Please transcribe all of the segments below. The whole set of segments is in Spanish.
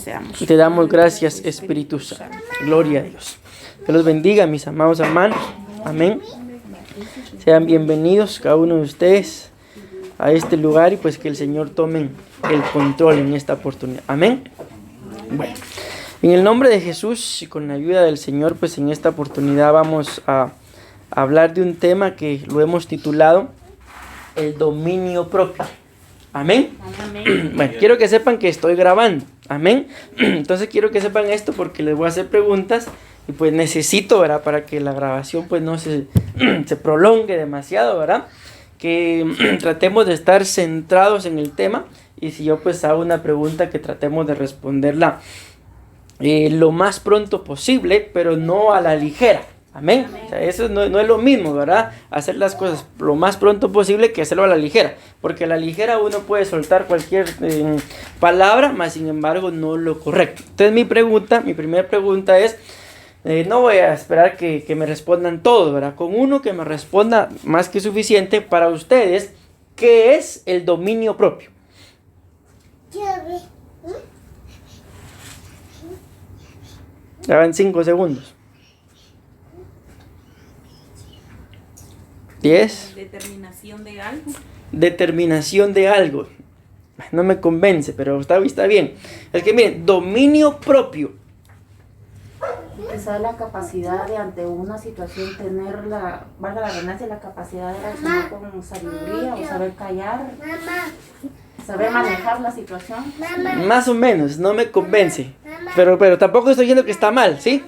Te damos gracias, Espíritu Santo. Gloria a Dios. Que los bendiga, mis amados hermanos. Amén. Sean bienvenidos cada uno de ustedes a este lugar y pues que el Señor tome el control en esta oportunidad. Amén. Bueno, en el nombre de Jesús y con la ayuda del Señor, pues en esta oportunidad vamos a hablar de un tema que lo hemos titulado el dominio propio. Amén. Amén. Bueno, quiero que sepan que estoy grabando. Amén. Entonces quiero que sepan esto porque les voy a hacer preguntas y pues necesito, ¿verdad? Para que la grabación pues no se prolongue demasiado, ¿verdad? Que tratemos de estar centrados en el tema y si yo pues hago una pregunta que tratemos de responderla lo más pronto posible, pero no a la ligera. Amén. O sea, eso no es lo mismo, ¿verdad? Hacer las cosas lo más pronto posible que hacerlo a la ligera. Porque a la ligera uno puede soltar cualquier palabra, mas sin embargo no lo correcto. Entonces mi primera pregunta es, no voy a esperar que me respondan todos, ¿verdad? Con uno que me responda más que suficiente para ustedes, ¿qué es el dominio propio? Ya van 5 segundos. 10. Determinación de algo. Determinación de algo. No me convence, pero está bien. Es que miren, dominio propio. Quizá la capacidad de ante una situación tener la redundancia, la capacidad de reaccionar con sabiduría o saber callar, saber manejar la situación. Más o menos, no me convence. Pero tampoco estoy diciendo que está mal, ¿sí?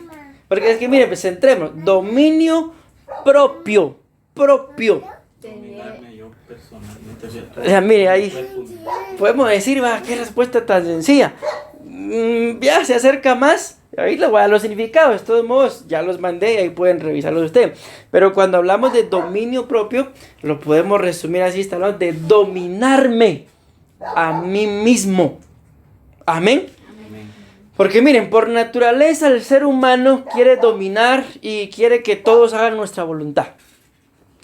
Porque es que miren, pues centremos. Dominio propio. O sea, mire, ahí podemos decir, va, qué respuesta tan sencilla. Ya se acerca más. Ahí le voy a dar los significados. De todos modos, ya los mandé y ahí pueden revisarlos ustedes. Pero cuando hablamos de dominio propio, lo podemos resumir así: está hablando de dominarme a mí mismo. Amén. Porque miren, por naturaleza el ser humano quiere dominar y quiere que todos hagan nuestra voluntad.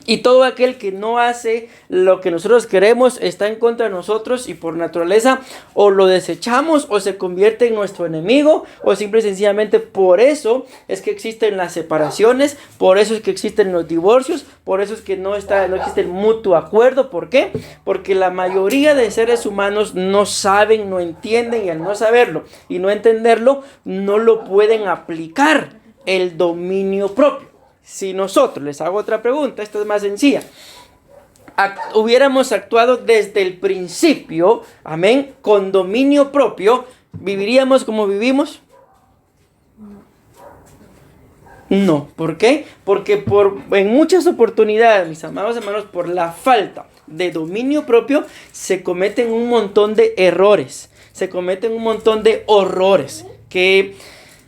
Y todo aquel que no hace lo que nosotros queremos está en contra de nosotros y por naturaleza o lo desechamos o se convierte en nuestro enemigo o simple y sencillamente por eso es que existen las separaciones, por eso es que existen los divorcios, por eso es que no existe el mutuo acuerdo. ¿Por qué? Porque la mayoría de seres humanos no saben, no entienden y al no saberlo y no entenderlo no lo pueden aplicar el dominio propio. Si nosotros, les hago otra pregunta, esta es más sencilla, hubiéramos actuado desde el principio, amén, con dominio propio, ¿viviríamos como vivimos? No, ¿por qué? Porque en muchas oportunidades, mis amados hermanos, por la falta de dominio propio, se cometen un montón de errores, se cometen un montón de horrores que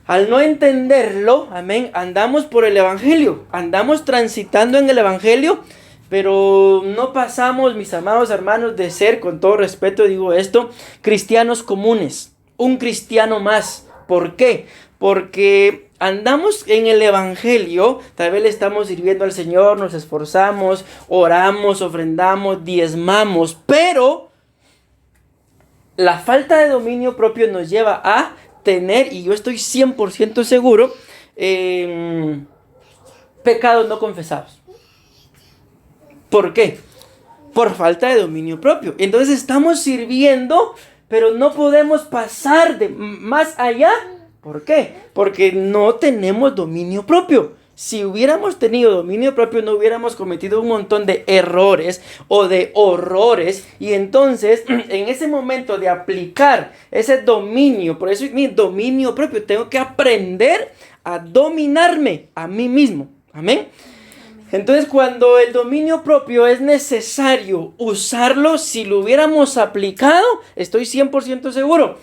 al no entenderlo, amén, andamos por el evangelio, andamos transitando en el evangelio, pero no pasamos, mis amados hermanos, de ser, con todo respeto digo esto, cristianos comunes, un cristiano más. ¿Por qué? Porque andamos en el evangelio, tal vez le estamos sirviendo al Señor, nos esforzamos, oramos, ofrendamos, diezmamos, pero la falta de dominio propio nos lleva a tener, y yo estoy 100% seguro, pecados no confesados. ¿Por qué? Por falta de dominio propio. Entonces estamos sirviendo, pero no podemos pasar de más allá. ¿Por qué? Porque no tenemos dominio propio. Si hubiéramos tenido dominio propio, no hubiéramos cometido un montón de errores o de horrores. Y entonces, en ese momento de aplicar ese dominio, por eso es mi dominio propio, tengo que aprender a dominarme a mí mismo. Amén. Entonces, cuando el dominio propio es necesario usarlo, si lo hubiéramos aplicado, estoy 100% seguro,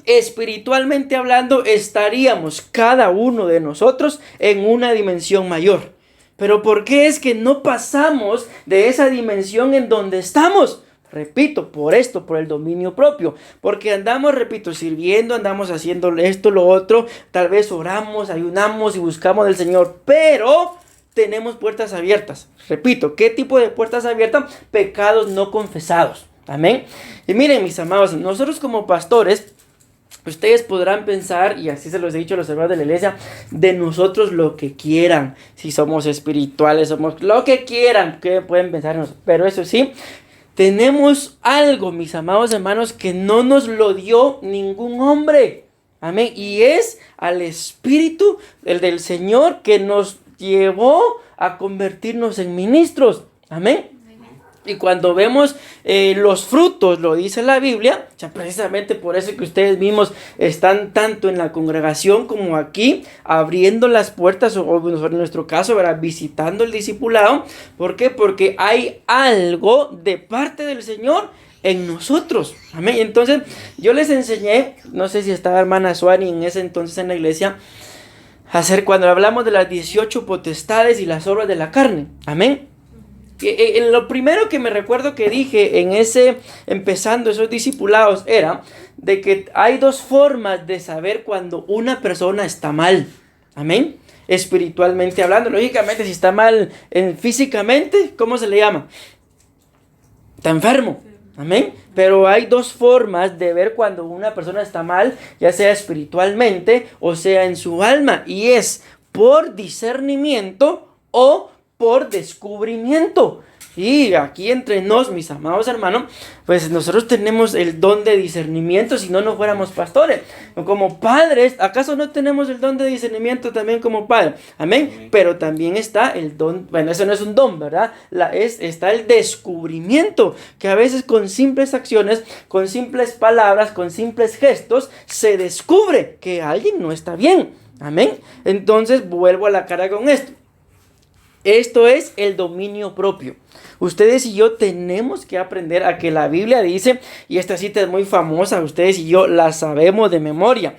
espiritualmente hablando, estaríamos cada uno de nosotros en una dimensión mayor. Pero ¿por qué es que no pasamos de esa dimensión en donde estamos? Repito, por el dominio propio. Porque andamos, repito, sirviendo, andamos haciendo esto, lo otro. Tal vez oramos, ayunamos y buscamos del Señor. Pero tenemos puertas abiertas. Repito, ¿qué tipo de puertas abiertas? Pecados no confesados. Amén. Y miren, mis amados, nosotros como pastores Ustedes podrán pensar, y así se los he dicho a los hermanos de la iglesia, de nosotros lo que quieran. Si somos espirituales, somos lo que quieran, que pueden pensar en nosotros. Pero eso sí, tenemos algo, mis amados hermanos, que no nos lo dio ningún hombre. Amén. Y es al Espíritu, el del Señor, que nos llevó a convertirnos en ministros. Amén. Y cuando vemos los frutos, lo dice la Biblia, o sea, precisamente por eso que ustedes mismos están tanto en la congregación como aquí, abriendo las puertas, o en nuestro caso, ¿verdad?, visitando el discipulado. ¿Por qué? Porque hay algo de parte del Señor en nosotros. Amén. Entonces, yo les enseñé, no sé si estaba hermana Suani en ese entonces en la iglesia, cuando hablamos de las 18 potestades y las obras de la carne. Amén. Lo primero que me recuerdo que dije empezando esos discipulados era de que hay dos formas de saber cuando una persona está mal. Amén. Espiritualmente hablando, lógicamente si está mal físicamente, ¿cómo se le llama? Está enfermo. Amén. Pero hay dos formas de ver cuando una persona está mal, ya sea espiritualmente o sea en su alma, y es por discernimiento o por descubrimiento. Y aquí entre nos, mis amados hermanos, pues nosotros tenemos el don de discernimiento, si no fuéramos pastores. Como padres, ¿acaso no tenemos el don de discernimiento también como padres? Amén. Pero también está el don, bueno, eso no es un don, ¿verdad? Está el descubrimiento, que a veces con simples acciones, con simples palabras, con simples gestos, se descubre que alguien no está bien. Amén. Entonces vuelvo a la cara con esto. Esto es el dominio propio. Ustedes y yo tenemos que aprender a que la Biblia dice, y esta cita es muy famosa, ustedes y yo la sabemos de memoria.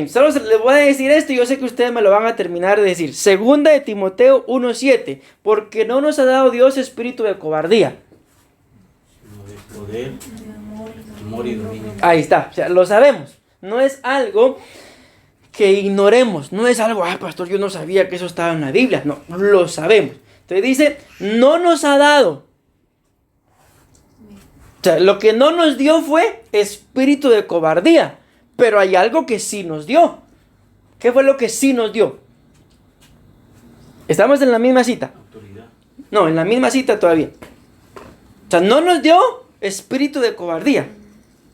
Solo les voy a decir esto y yo sé que ustedes me lo van a terminar de decir. Segunda de Timoteo 1:7, porque no nos ha dado Dios espíritu de cobardía. De poder, amor y dominio. Ahí está, o sea, lo sabemos. No es algo que ignoremos, no es algo, pastor, yo no sabía que eso estaba en la Biblia. No, lo sabemos. Entonces dice, no nos ha dado. O sea, lo que no nos dio fue espíritu de cobardía, pero hay algo que sí nos dio. ¿Qué fue lo que sí nos dio? ¿Estamos en la misma cita? Autoridad. No, en la misma cita todavía. O sea, no nos dio espíritu de cobardía,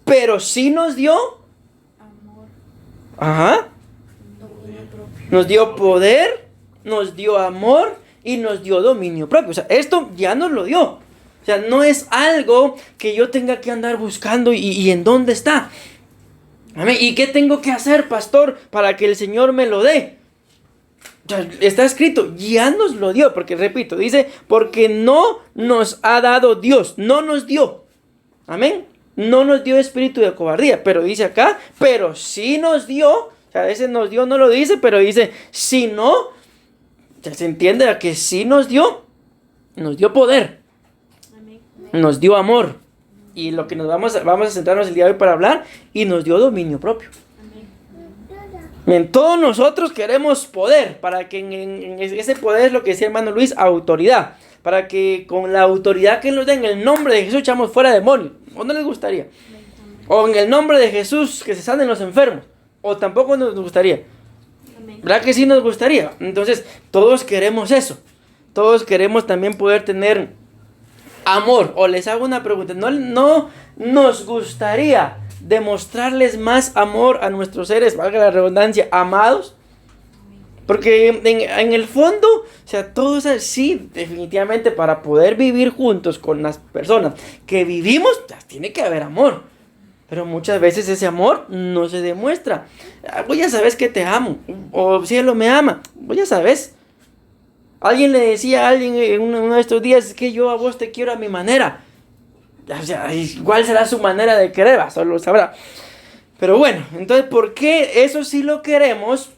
pero sí nos dio amor. Ajá. Nos dio poder, nos dio amor y nos dio dominio propio. O sea, esto ya nos lo dio. O sea, no es algo que yo tenga que andar buscando y en dónde está. Amén. ¿Y qué tengo que hacer, pastor, para que el Señor me lo dé? O sea, está escrito, ya nos lo dio. Porque, repito, dice, porque no nos ha dado Dios, no nos dio. Amén. No nos dio espíritu de cobardía, pero dice acá, pero sí nos dio. O sea, ese nos dio no lo dice, pero dice, si no, ya se entiende a que sí nos dio poder, nos dio amor, y lo que vamos a centrarnos el día de hoy para hablar, y nos dio dominio propio. Bien, todos nosotros queremos poder, para que en ese poder es lo que decía hermano Luis, autoridad, para que con la autoridad que nos den en el nombre de Jesús echamos fuera demonios. ¿O no les gustaría? O en el nombre de Jesús que se sanen los enfermos. O tampoco nos gustaría. ¿Verdad que sí nos gustaría? Entonces, todos queremos eso. Todos queremos también poder tener amor. O les hago una pregunta. ¿No nos gustaría demostrarles más amor a nuestros seres, valga la redundancia, amados? Porque en el fondo, o sea, todos sí, definitivamente para poder vivir juntos con las personas que vivimos, tiene que haber amor. Pero muchas veces ese amor no se demuestra. Vos ya sabes que te amo. O cielo me ama. Vos ya sabes. Alguien le decía a alguien en uno de estos días, es que yo a vos te quiero a mi manera. O sea, igual será su manera de querer, solo sabrá. Pero bueno, entonces, ¿por qué eso sí lo queremos?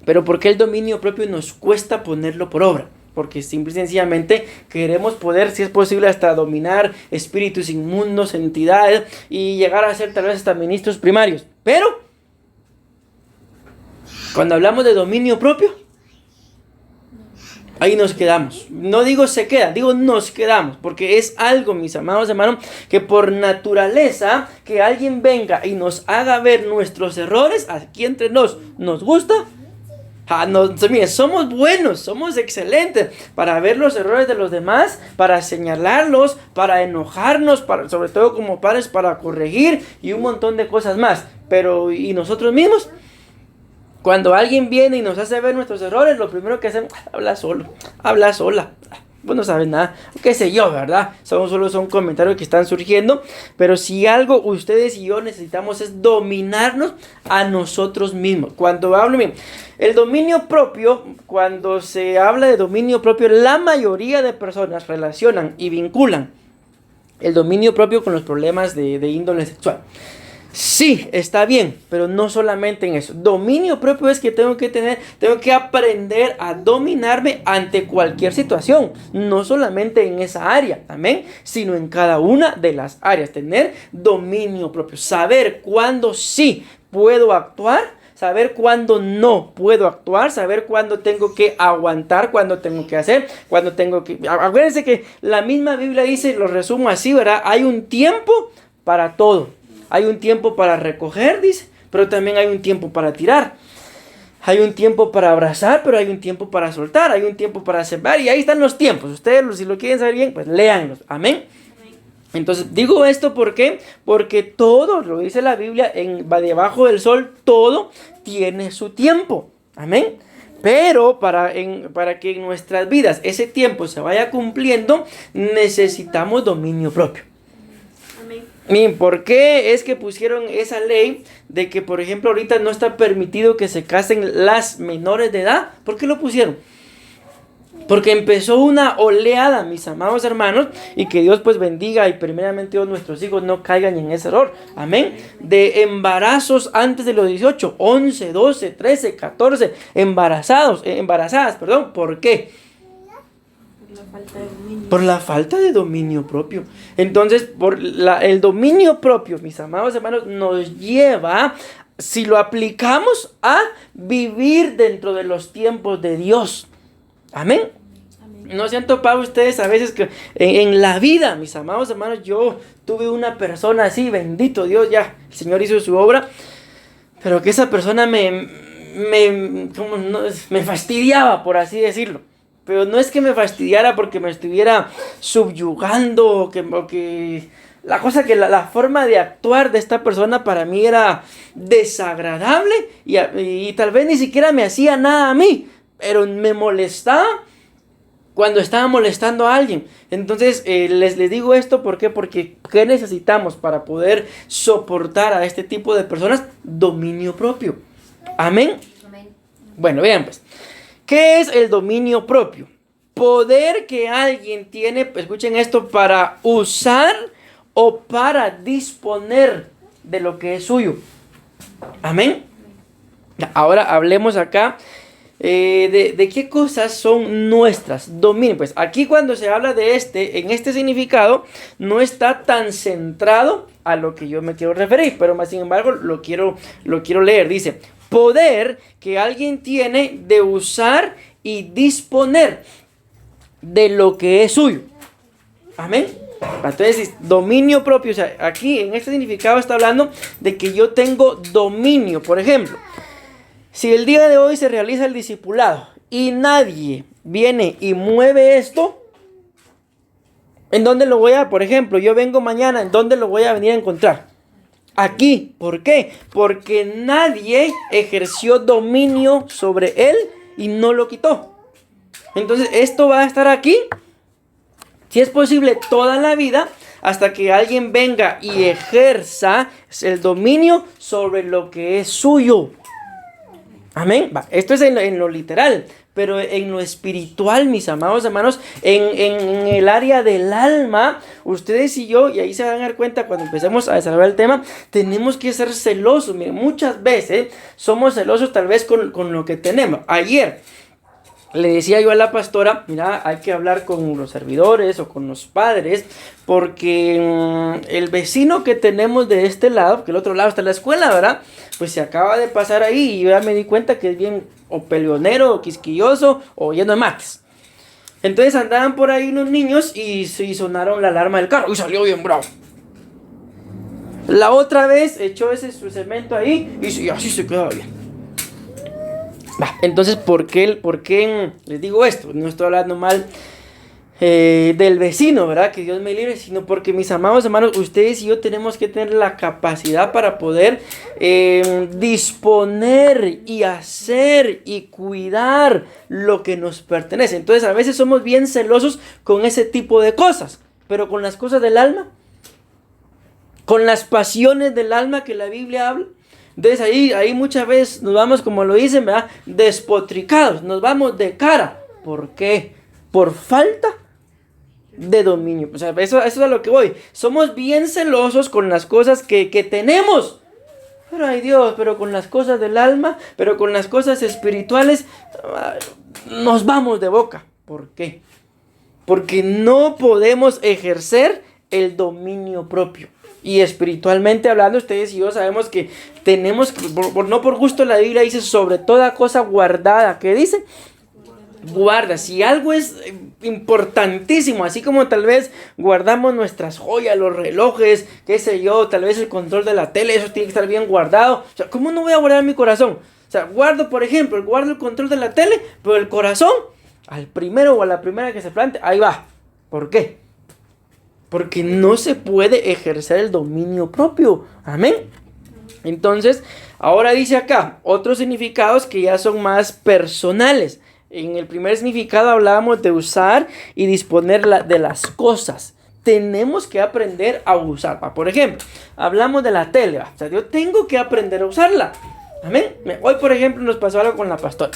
Pero ¿por qué el dominio propio nos cuesta ponerlo por obra? Porque simple y sencillamente queremos poder, si es posible, hasta dominar espíritus inmundos, entidades, y llegar a ser tal vez hasta ministros primarios. Pero, cuando hablamos de dominio propio, ahí nos quedamos. No digo se queda, digo nos quedamos, porque es algo, mis amados hermanos, que por naturaleza, que alguien venga y nos haga ver nuestros errores, aquí entre nos gusta. Miren, somos buenos, somos excelentes para ver los errores de los demás, para señalarlos, para enojarnos, sobre todo como padres, para corregir y un montón de cosas más. Pero, ¿y nosotros mismos? Cuando alguien viene y nos hace ver nuestros errores, lo primero que hacemos, habla solo, habla sola. Pues no sabes nada, qué sé yo, ¿verdad? Solo son comentarios que están surgiendo. Pero si algo ustedes y yo necesitamos es dominarnos a nosotros mismos. Cuando hablo, miren, el dominio propio, cuando se habla de dominio propio, la mayoría de personas relacionan y vinculan el dominio propio con los problemas de índole sexual. Sí, está bien, pero no solamente en eso. Dominio propio es que tengo que aprender a dominarme ante cualquier situación, no solamente en esa área, amén, sino en cada una de las áreas. Tener dominio propio, saber cuándo sí puedo actuar, saber cuándo no puedo actuar, saber cuándo tengo que aguantar, cuándo tengo que hacer, cuándo tengo que... Acuérdense que la misma Biblia dice, lo resumo así, ¿verdad? Hay un tiempo para todo. Hay un tiempo para recoger, dice, pero también hay un tiempo para tirar. Hay un tiempo para abrazar, pero hay un tiempo para soltar. Hay un tiempo para sembrar y ahí están los tiempos. Ustedes, si lo quieren saber bien, pues léanlos. Amén. Entonces, digo esto ¿por qué? Porque todo, lo dice la Biblia, debajo del sol, todo tiene su tiempo. Amén. Pero para que en nuestras vidas ese tiempo se vaya cumpliendo, necesitamos dominio propio. Miren, ¿por qué es que pusieron esa ley de que, por ejemplo, ahorita no está permitido que se casen las menores de edad? ¿Por qué lo pusieron? Porque empezó una oleada, mis amados hermanos, y que Dios pues bendiga y primeramente Dios, nuestros hijos no caigan en ese error, amén, de embarazos antes de los 18, 11, 12, 13, 14, embarazadas, ¿por qué? Por la falta de dominio propio. Entonces, el dominio propio, mis amados hermanos, nos lleva, si lo aplicamos, a vivir dentro de los tiempos de Dios. Amén. ¿No se han topado ustedes a veces que en la vida, mis amados hermanos, yo tuve una persona así, bendito Dios, ya, el Señor hizo su obra, pero que esa persona me fastidiaba, por así decirlo? Pero no es que me fastidiara porque me estuviera subyugando o que la cosa que la forma de actuar de esta persona para mí era desagradable y tal vez ni siquiera me hacía nada a mí, pero me molestaba cuando estaba molestando a alguien. Entonces les digo esto ¿por qué? Porque ¿qué necesitamos para poder soportar a este tipo de personas? Dominio propio. Amén. Amén. Bueno, vean pues. ¿Qué es el dominio propio? Poder que alguien tiene, escuchen esto, para usar o para disponer de lo que es suyo. Amén. Ahora hablemos acá de qué cosas son nuestras. Dominio. Pues aquí cuando se habla de en este significado, no está tan centrado a lo que yo me quiero referir, pero más sin embargo lo quiero leer. Dice: poder que alguien tiene de usar y disponer de lo que es suyo. Amén. Entonces, dominio propio. O sea, aquí en este significado está hablando de que yo tengo dominio. Por ejemplo, si el día de hoy se realiza el discipulado y nadie viene y mueve esto, ¿en dónde lo voy a? Por ejemplo, yo vengo mañana, ¿en dónde lo voy a venir a encontrar? Aquí. ¿Por qué? Porque nadie ejerció dominio sobre él y no lo quitó. Entonces esto va a estar aquí, si es posible, toda la vida, hasta que alguien venga y ejerza el dominio sobre lo que es suyo. Amén. Esto es en lo literal. Pero en lo espiritual, mis amados hermanos, en el área del alma, ustedes y yo, y ahí se van a dar cuenta cuando empecemos a desarrollar el tema, tenemos que ser celosos. Miren, muchas veces somos celosos tal vez con lo que tenemos. Ayer le decía yo a la pastora, mira, hay que hablar con los servidores o con los padres, porque el vecino que tenemos de este lado, que el otro lado está la escuela, ¿verdad? Pues se acaba de pasar ahí y yo ya me di cuenta que es bien o peleonero, o quisquilloso, o lleno de mates. Entonces andaban por ahí unos niños y sonaron la alarma del carro y salió bien bravo. La otra vez echó su cemento ahí y así se quedaba bien. Entonces, ¿por qué les digo esto? No estoy hablando mal del vecino, ¿verdad? Que Dios me libre, sino porque, mis amados hermanos, ustedes y yo tenemos que tener la capacidad para poder disponer y hacer y cuidar lo que nos pertenece. Entonces, a veces somos bien celosos con ese tipo de cosas, pero con las cosas del alma, con las pasiones del alma que la Biblia habla. Entonces ahí muchas veces nos vamos, como lo dicen, ¿verdad? Despotricados, nos vamos de cara. ¿Por qué? Por falta de dominio. O sea, eso es a lo que voy. Somos bien celosos con las cosas que tenemos. Pero ay Dios, pero con las cosas del alma, pero con las cosas espirituales, nos vamos de boca. ¿Por qué? Porque no podemos ejercer el dominio propio. Y espiritualmente hablando, ustedes y yo sabemos que tenemos, no por gusto la Biblia dice, sobre toda cosa guardada. ¿Qué dice? Guarda. Si algo es importantísimo, así como tal vez guardamos nuestras joyas, los relojes, qué sé yo, tal vez el control de la tele, eso tiene que estar bien guardado. O sea, ¿cómo no voy a guardar mi corazón? O sea, guardo, por ejemplo, guardo el control de la tele, pero el corazón, al primero o a la primera que se plante, ahí va. ¿Por qué? Porque no se puede ejercer el dominio propio. Amén. Entonces, ahora dice acá otros significados que ya son más personales. En el primer significado hablábamos de usar y disponer de las cosas. Tenemos que aprender a usar. Por ejemplo, hablamos de la tele. O sea, yo tengo que aprender a usarla. Amén. Hoy, por ejemplo, nos pasó algo con la pastora.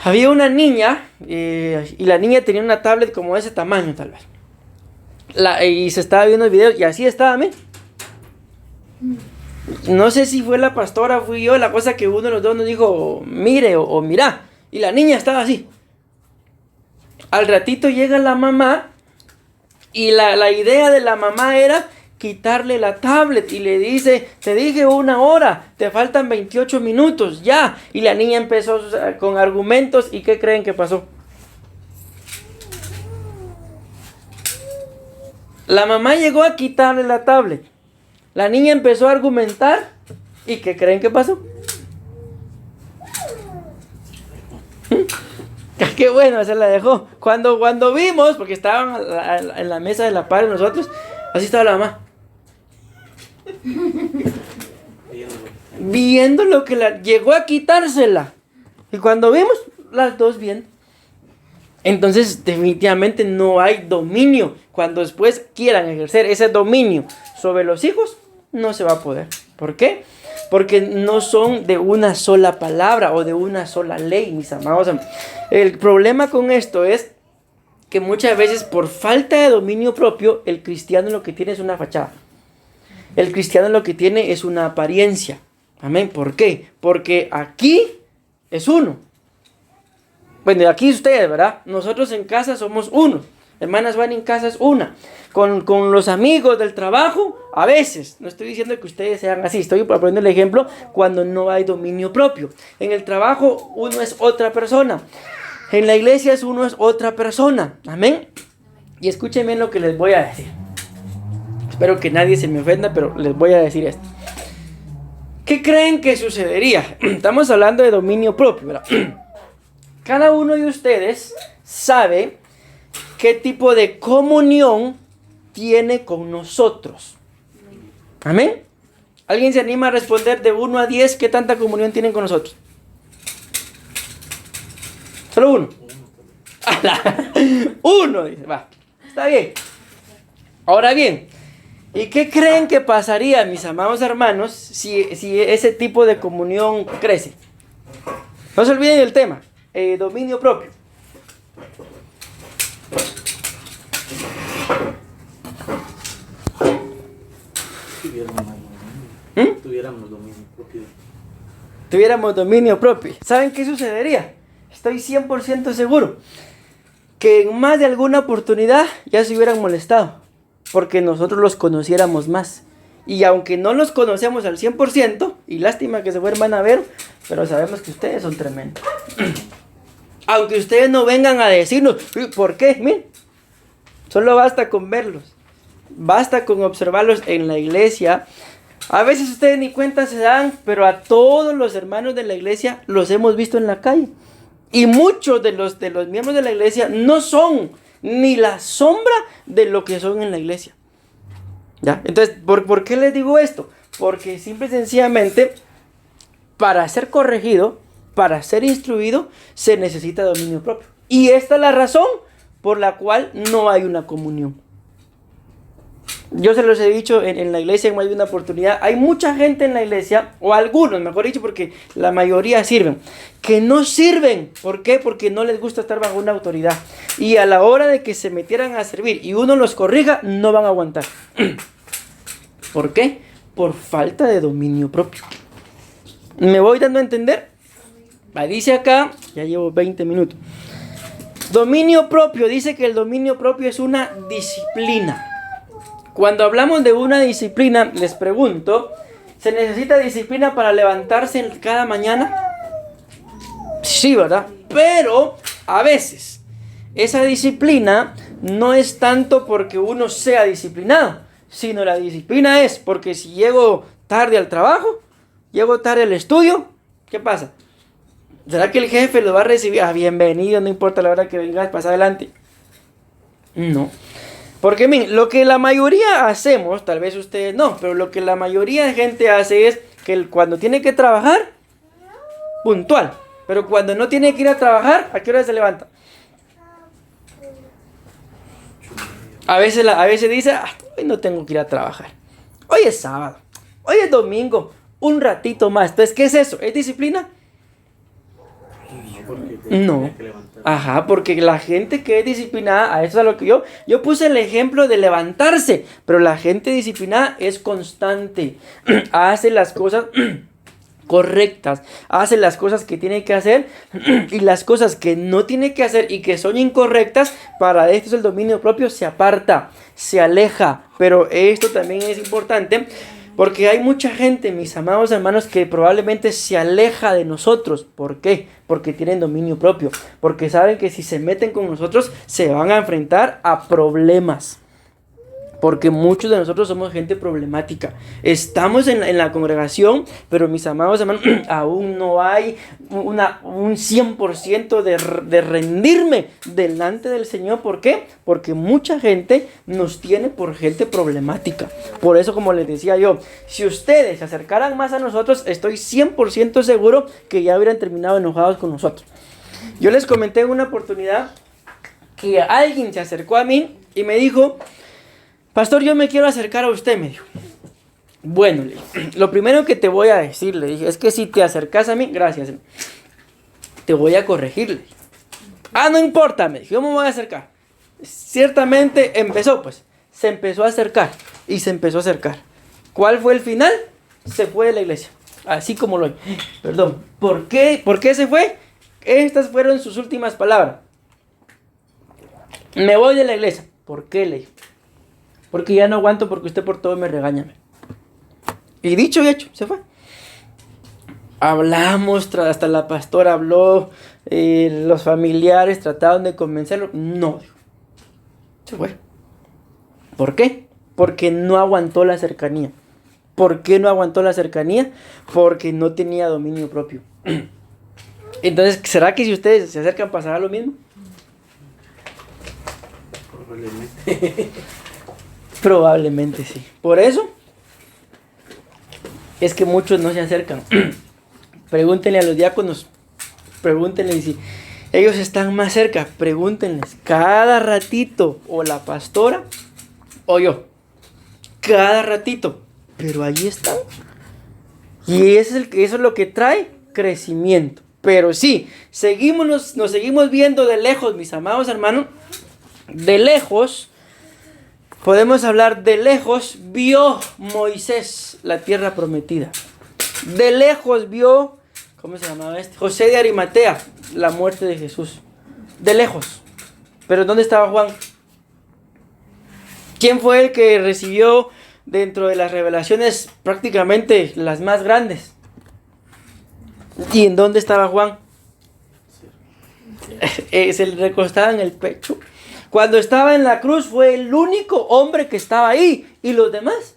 Había una niña y la niña tenía una tablet como de ese tamaño tal vez. Y se estaba viendo el video y así estaba, amén. No sé si fue la pastora, fui yo, la cosa que uno de los dos nos dijo, mire o mira. Y la niña estaba así. Al ratito llega la mamá y la idea de la mamá era quitarle la tablet y le dice, te dije 1 hora, te faltan 28 minutos, ya. Y la niña empezó con argumentos y ¿qué creen que pasó? La mamá llegó a quitarle la tablet. La niña empezó a argumentar. ¿Y qué creen que pasó? Qué bueno, se la dejó. Cuando vimos, porque estaban en la mesa de la par de nosotros, así estaba la mamá. Viendo lo que llegó a quitársela. Y cuando vimos, las dos viendo. Entonces definitivamente no hay dominio. Cuando después quieran ejercer ese dominio sobre los hijos, no se va a poder. ¿Por qué? Porque no son de una sola palabra o de una sola ley, mis amados. El problema con esto es que muchas veces por falta de dominio propio, el cristiano lo que tiene es una fachada. El cristiano lo que tiene es una apariencia. Amén. ¿Por qué? Porque aquí es uno. Bueno, aquí ustedes, ¿verdad? Nosotros en casa somos uno. Hermanas van en casa es una. Con los amigos del trabajo, a veces. No estoy diciendo que ustedes sean así. Estoy poniendo el ejemplo cuando no hay dominio propio. En el trabajo uno es otra persona. En la iglesia uno es otra persona. Amén. Y escúchenme lo que les voy a decir. Espero que nadie se me ofenda, pero les voy a decir esto. ¿Qué creen que sucedería? Estamos hablando de dominio propio, ¿verdad? Cada uno de ustedes sabe qué tipo de comunión tiene con nosotros. ¿Amén? ¿Alguien se anima a responder de 1 a 10 qué tanta comunión tienen con nosotros? Solo uno. 1, dice, va. Está bien. Ahora bien, ¿y qué creen que pasaría, mis amados hermanos, si ese tipo de comunión crece? No se olviden del tema. Dominio propio. Tuviéramos dominio propio. ¿Saben qué sucedería? Estoy 100% seguro que en más de alguna oportunidad ya se hubieran molestado porque nosotros los conociéramos más. Y aunque no los conocemos al 100%, y lástima que se vuelvan a ver, pero sabemos que ustedes son tremendos. Aunque ustedes no vengan a decirnos, ¿por qué? Miren, solo basta con verlos. Basta con observarlos en la iglesia. A veces ustedes ni cuenta se dan, pero a todos los hermanos de la iglesia los hemos visto en la calle. Y muchos de los miembros de la iglesia no son ni la sombra de lo que son en la iglesia. ¿Ya? Entonces, ¿por qué les digo esto? Porque simple y sencillamente, para ser corregido, para ser instruido, se necesita dominio propio. Y esta es la razón por la cual no hay una comunión. Yo se los he dicho en la iglesia en más de una oportunidad. Hay mucha gente en la iglesia, o algunos, mejor dicho, porque la mayoría sirven, que no sirven. ¿Por qué? Porque no les gusta estar bajo una autoridad. Y a la hora de que se metieran a servir y uno los corrija, no van a aguantar. ¿Por qué? Por falta de dominio propio. ¿Me voy dando a entender? Dice acá, ya llevo 20 minutos. Dominio propio, dice que el dominio propio es una disciplina. Cuando hablamos de una disciplina, les pregunto, ¿se necesita disciplina para levantarse cada mañana? Sí, ¿verdad? Pero a veces esa disciplina no es tanto porque uno sea disciplinado, sino la disciplina es porque si llego tarde al trabajo, llego tarde al estudio, ¿qué pasa? ¿Será que el jefe lo va a recibir? Bienvenido, no importa la hora que vengas, pasa adelante. No. Porque miren, lo que la mayoría hacemos, tal vez ustedes no, pero lo que la mayoría de gente hace es que cuando tiene que trabajar, puntual. Pero cuando no tiene que ir a trabajar, ¿a qué hora se levanta? A veces dice, hoy no tengo que ir a trabajar. Hoy es sábado, hoy es domingo, un ratito más. Entonces, ¿qué es eso? ¿Es disciplina? No. Ajá, porque la gente que es disciplinada, a eso es a lo que yo puse el ejemplo de levantarse, pero la gente disciplinada es constante, hace las cosas correctas, hace las cosas que tiene que hacer y las cosas que no tiene que hacer y que son incorrectas, para esto es el dominio propio, se aparta, se aleja. Pero esto también es importante, porque hay mucha gente, mis amados hermanos, que probablemente se aleja de nosotros. ¿Por qué? Porque tienen dominio propio. Porque saben que si se meten con nosotros, se van a enfrentar a problemas. Porque muchos de nosotros somos gente problemática. Estamos en la congregación, pero mis amados hermanos, aún no hay un 100% de rendirme delante del Señor. ¿Por qué? Porque mucha gente nos tiene por gente problemática. Por eso, como les decía yo, si ustedes se acercaran más a nosotros, estoy 100% seguro que ya hubieran terminado enojados con nosotros. Yo les comenté en una oportunidad que alguien se acercó a mí y me dijo: pastor, yo me quiero acercar a usted, me dijo. Bueno, le dije, lo primero que te voy a decir, le dije, es que si te acercas a mí, gracias, te voy a corregir, le dije. No importa, me dijo, yo me voy a acercar. Ciertamente se empezó a acercar y se empezó a acercar. ¿Cuál fue el final? Se fue de la iglesia, así como lo... Perdón, ¿por qué se fue? Estas fueron sus últimas palabras. Me voy de la iglesia. ¿Por qué, le dije? Porque ya no aguanto, porque usted por todo me regaña. Y dicho y hecho, se fue. Hablamos, hasta la pastora habló, los familiares trataron de convencerlo. No, dijo. Se fue. ¿Por qué? Porque no aguantó la cercanía. ¿Por qué no aguantó la cercanía? Porque no tenía dominio propio. Entonces, ¿será que si ustedes se acercan pasará lo mismo? Probablemente. Probablemente sí. Por eso es que muchos no se acercan. Pregúntenle a los diáconos, pregúntenle si ellos están más cerca, pregúntenles cada ratito, o la pastora o yo, cada ratito, pero ahí están. Y eso es lo que trae crecimiento. Pero sí, nos seguimos viendo de lejos, mis amados hermanos, de lejos. Podemos hablar de lejos, vio Moisés la tierra prometida. De lejos vio, ¿cómo se llamaba este? José de Arimatea, la muerte de Jesús. De lejos. Pero ¿dónde estaba Juan? ¿Quién fue el que recibió dentro de las revelaciones prácticamente las más grandes? ¿Y en dónde estaba Juan? Se le recostaba en el pecho. Cuando estaba en la cruz fue el único hombre que estaba ahí. ¿Y los demás?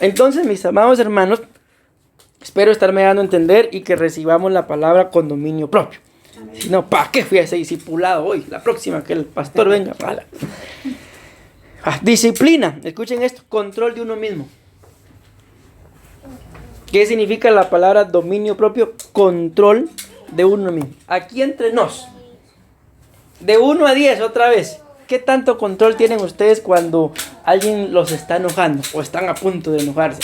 Entonces, mis amados hermanos, espero estarme dando a entender y que recibamos la palabra con dominio propio. Si no, ¿para qué fui a ese discipulado hoy? La próxima que el pastor venga. Disciplina. Escuchen esto. Control de uno mismo. ¿Qué significa la palabra dominio propio? Control de uno mismo. Aquí entre nos. De 1 a 10 otra vez. ¿Qué tanto control tienen ustedes cuando alguien los está enojando o están a punto de enojarse?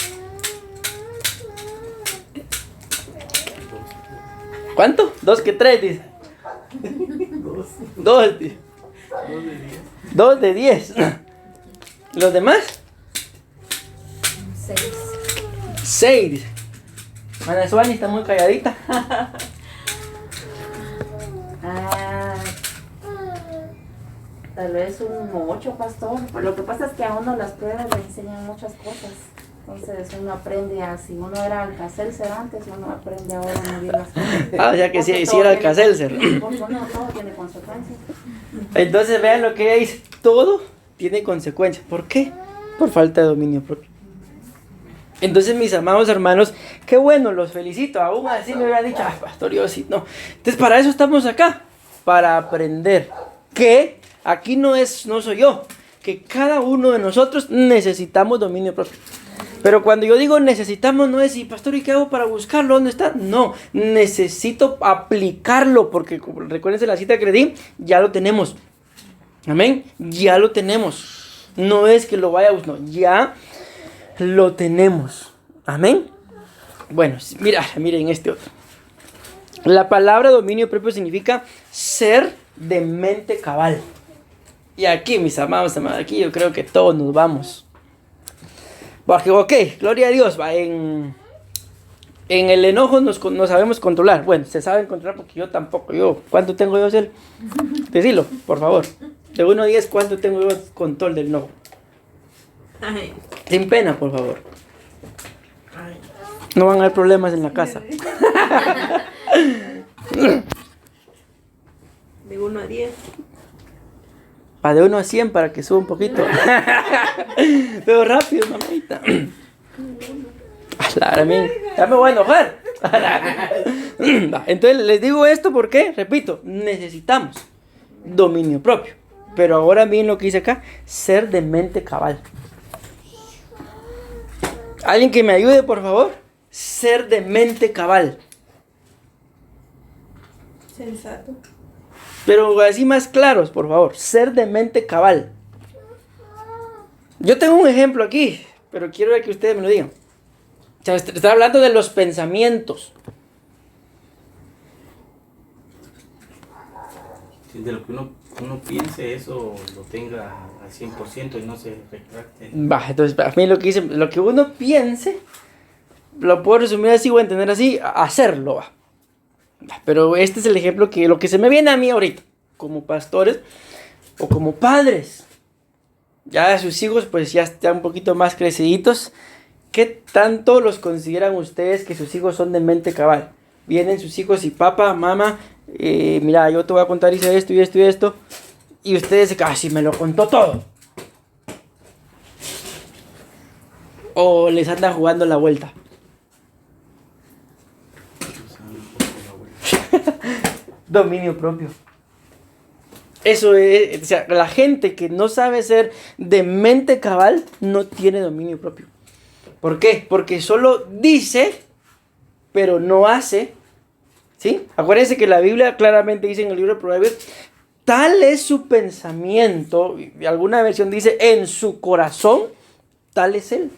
¿Cuánto? 2 que 3, dice. 2, dice. 2 de 10. ¿Los demás? 6, dice. Ana Suani está muy calladita. Tal vez un 8, pastor. Lo que pasa es que a uno las pruebas le enseñan muchas cosas. Entonces uno aprende a, si uno era Alka-Seltzer antes, uno aprende ahora a medir las cosas. O sea que sí era Alka-Seltzer. No, todo tiene consecuencias. Entonces vean lo que ella dice. Todo tiene consecuencias. ¿Por qué? Por falta de dominio propio. Entonces, mis amados hermanos, qué bueno, los felicito. Aún así me hubieran dicho, pastor, yo sí, no. Entonces, para eso estamos acá. Para aprender que aquí no soy yo. Que cada uno de nosotros necesitamos dominio propio. Pero cuando yo digo necesitamos, no es, y pastor, ¿y qué hago para buscarlo? ¿Dónde está? No, necesito aplicarlo, porque recuérdense la cita que le di, ya lo tenemos. Amén, ya lo tenemos. No es que lo vaya a buscar, no, ya lo tenemos. Amén. Bueno, miren este otro. La palabra dominio propio significa ser de mente cabal. Y aquí, mis amados, aquí yo creo que todos nos vamos. Porque, ok, gloria a Dios, en el enojo nos sabemos controlar. Bueno, se saben controlar porque yo tampoco. ¿Cuánto tengo yo, Cel? Decilo, por favor. De 1 a 10, ¿cuánto tengo yo control del enojo? Ay. Sin pena, por favor. No van a haber problemas en la casa. De 1 a 10. De 1 a 100 para que suba un poquito. Pero rápido, mamita. Ya me voy a enojar. Entonces les digo esto porque, repito, necesitamos dominio propio. Pero ahora bien lo que dice acá, ser de mente cabal. ¿Alguien que me ayude, por favor? Ser de mente cabal. Sensato. Pero así más claros, por favor. Ser de mente cabal. Yo tengo un ejemplo aquí, pero quiero que ustedes me lo digan. O sea, está hablando de los pensamientos. De lo que uno piense, eso lo tenga al 100% y no se retracte. Entonces, a mí lo que uno piense, lo puedo resumir así o entender así, hacerlo. Pero este es el ejemplo lo que se me viene a mí ahorita, como pastores o como padres. Ya sus hijos pues ya están un poquito más creciditos. ¿Qué tanto los consideran ustedes que sus hijos son de mente cabal? Vienen sus hijos y papá, mamá, mira, yo te voy a contar, hice esto y esto y esto. Y ustedes casi me lo contó todo. O les anda jugando la vuelta. Dominio propio. Eso es, o sea, la gente que no sabe ser de mente cabal no tiene dominio propio. ¿Por qué? Porque solo dice, pero no hace. ¿Sí? Acuérdense que la Biblia claramente dice en el libro de Proverbios, tal es su pensamiento, y alguna versión dice, en su corazón, tal es él.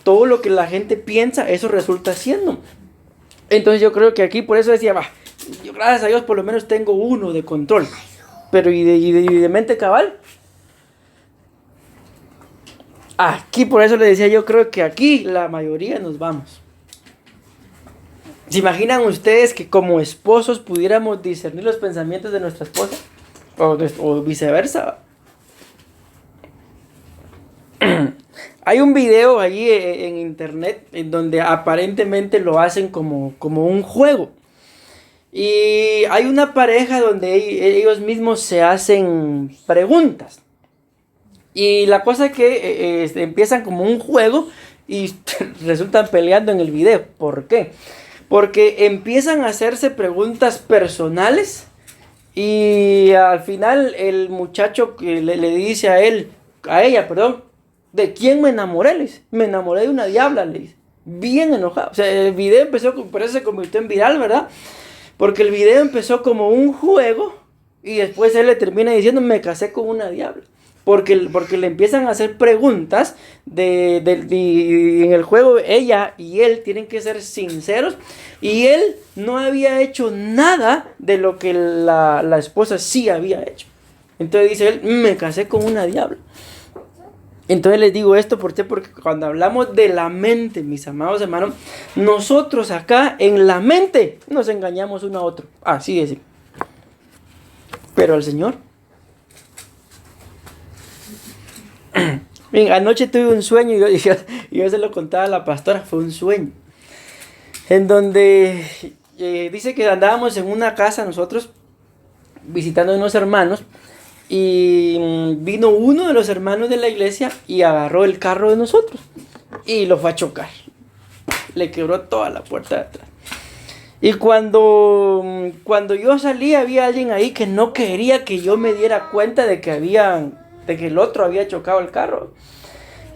Todo lo que la gente piensa, eso resulta siendo. Entonces yo creo que aquí por eso decía, yo gracias a Dios por lo menos tengo uno de control. Pero ¿y de mente cabal? Aquí por eso le decía, yo creo que aquí la mayoría nos vamos. ¿Se imaginan ustedes que como esposos pudiéramos discernir los pensamientos de nuestra esposa? O viceversa. Hay un video allí en internet en donde aparentemente lo hacen como un juego. Y hay una pareja donde ellos mismos se hacen preguntas. Y la cosa es que empiezan como un juego y resultan peleando en el video. ¿Por qué? Porque empiezan a hacerse preguntas personales y al final el muchacho que le dice a ella, ¿de quién me enamoré? Le dice, me enamoré de una diabla, le dice. Bien enojado. O sea, el video empezó, por eso se convirtió en viral, ¿verdad? Porque el video empezó como un juego y después él le termina diciendo, me casé con una diabla. Porque le empiezan a hacer preguntas y en el juego ella y él tienen que ser sinceros y él no había hecho nada de lo que la esposa sí había hecho. Entonces dice él, me casé con una diabla. Entonces les digo esto porque cuando hablamos de la mente, mis amados hermanos, nosotros acá en la mente nos engañamos uno a otro. Así es. Pero al Señor. Bien, anoche tuve un sueño y yo se lo contaba a la pastora, fue un sueño. En donde dice que andábamos en una casa nosotros visitando a unos hermanos y vino uno de los hermanos de la iglesia y agarró el carro de nosotros y lo fue a chocar. Le quebró toda la puerta de atrás. Y cuando yo salí había alguien ahí que no quería que yo me diera cuenta de que el otro había chocado el carro.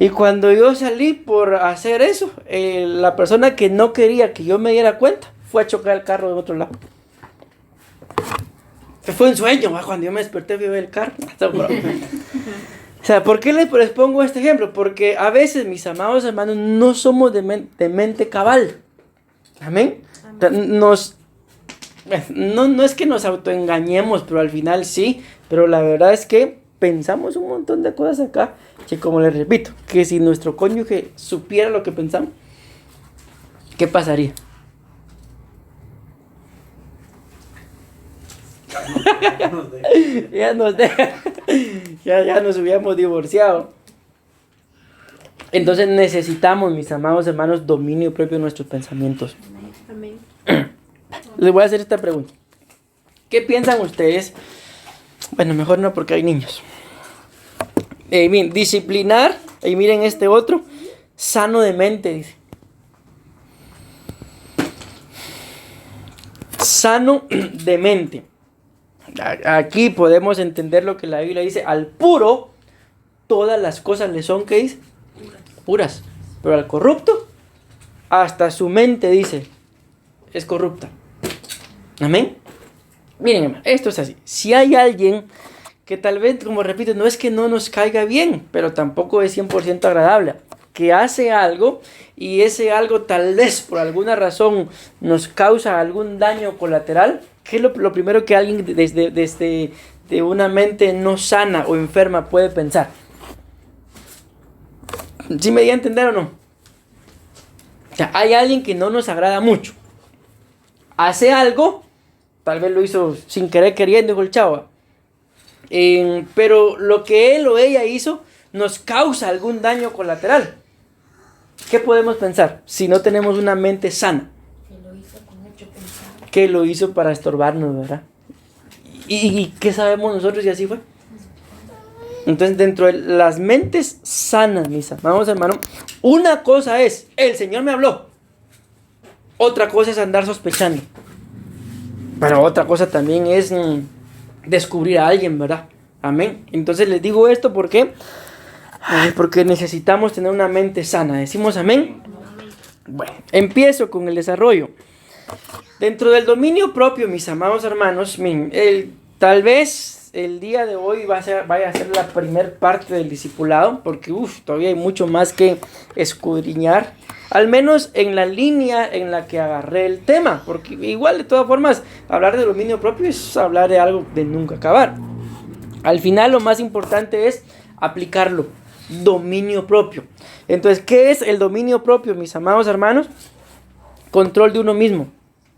Y cuando yo salí por hacer eso, la persona que no quería que yo me diera cuenta fue a chocar el carro de otro lado. Fue un sueño, cuando yo me desperté vi el carro. O sea, ¿por qué les pongo este ejemplo? Porque a veces, mis amados hermanos, no somos de mente cabal. Amén. No es que nos autoengañemos, pero al final sí. Pero la verdad es que pensamos un montón de cosas acá, que como les repito, que si nuestro cónyuge supiera lo que pensamos, ¿qué pasaría? Ya nos deja. Ya nos hubiéramos divorciado. Entonces necesitamos, mis amados hermanos, dominio propio de nuestros pensamientos. Amén. Les voy a hacer esta pregunta. ¿Qué piensan ustedes? Bueno, mejor no porque hay niños. Bien, disciplinar. Y miren este otro. Sano de mente, dice. Sano de mente. Aquí podemos entender lo que la Biblia dice. Al puro, todas las cosas le son, ¿qué dice? Puras. Pero al corrupto, hasta su mente, dice, es corrupta. Amén. Miren, hermano, esto es así. Si hay alguien que tal vez, como repito, no es que no nos caiga bien, pero tampoco es 100% agradable, que hace algo y ese algo tal vez por alguna razón nos causa algún daño colateral, ¿qué es lo primero que alguien desde una mente no sana o enferma puede pensar? ¿Sí me di a entender o no? O sea, hay alguien que no nos agrada mucho. Hace algo, tal vez lo hizo sin querer queriendo, dijo el chavo. Pero lo que él o ella hizo nos causa algún daño colateral. ¿Qué podemos pensar si no tenemos una mente sana? Que lo hizo con mucho pensar. Que lo hizo para estorbarnos, ¿verdad? ¿Y qué sabemos nosotros si así fue? Entonces, dentro de las mentes sanas, mis amados hermanos, una cosa es, el Señor me habló. Otra cosa es andar sospechando. Pero otra cosa también es descubrir a alguien, ¿verdad? Amén. Entonces les digo esto porque necesitamos tener una mente sana. ¿Decimos amén? Bueno, empiezo con el desarrollo. Dentro del dominio propio, mis amados hermanos, tal vez el día de hoy vaya a ser la primer parte del discipulado, porque todavía hay mucho más que escudriñar, al menos en la línea en la que agarré el tema, porque igual de todas formas hablar de dominio propio es hablar de algo de nunca acabar. Al final lo más importante es aplicarlo, dominio propio. Entonces, ¿qué es el dominio propio, mis amados hermanos? Control de uno mismo.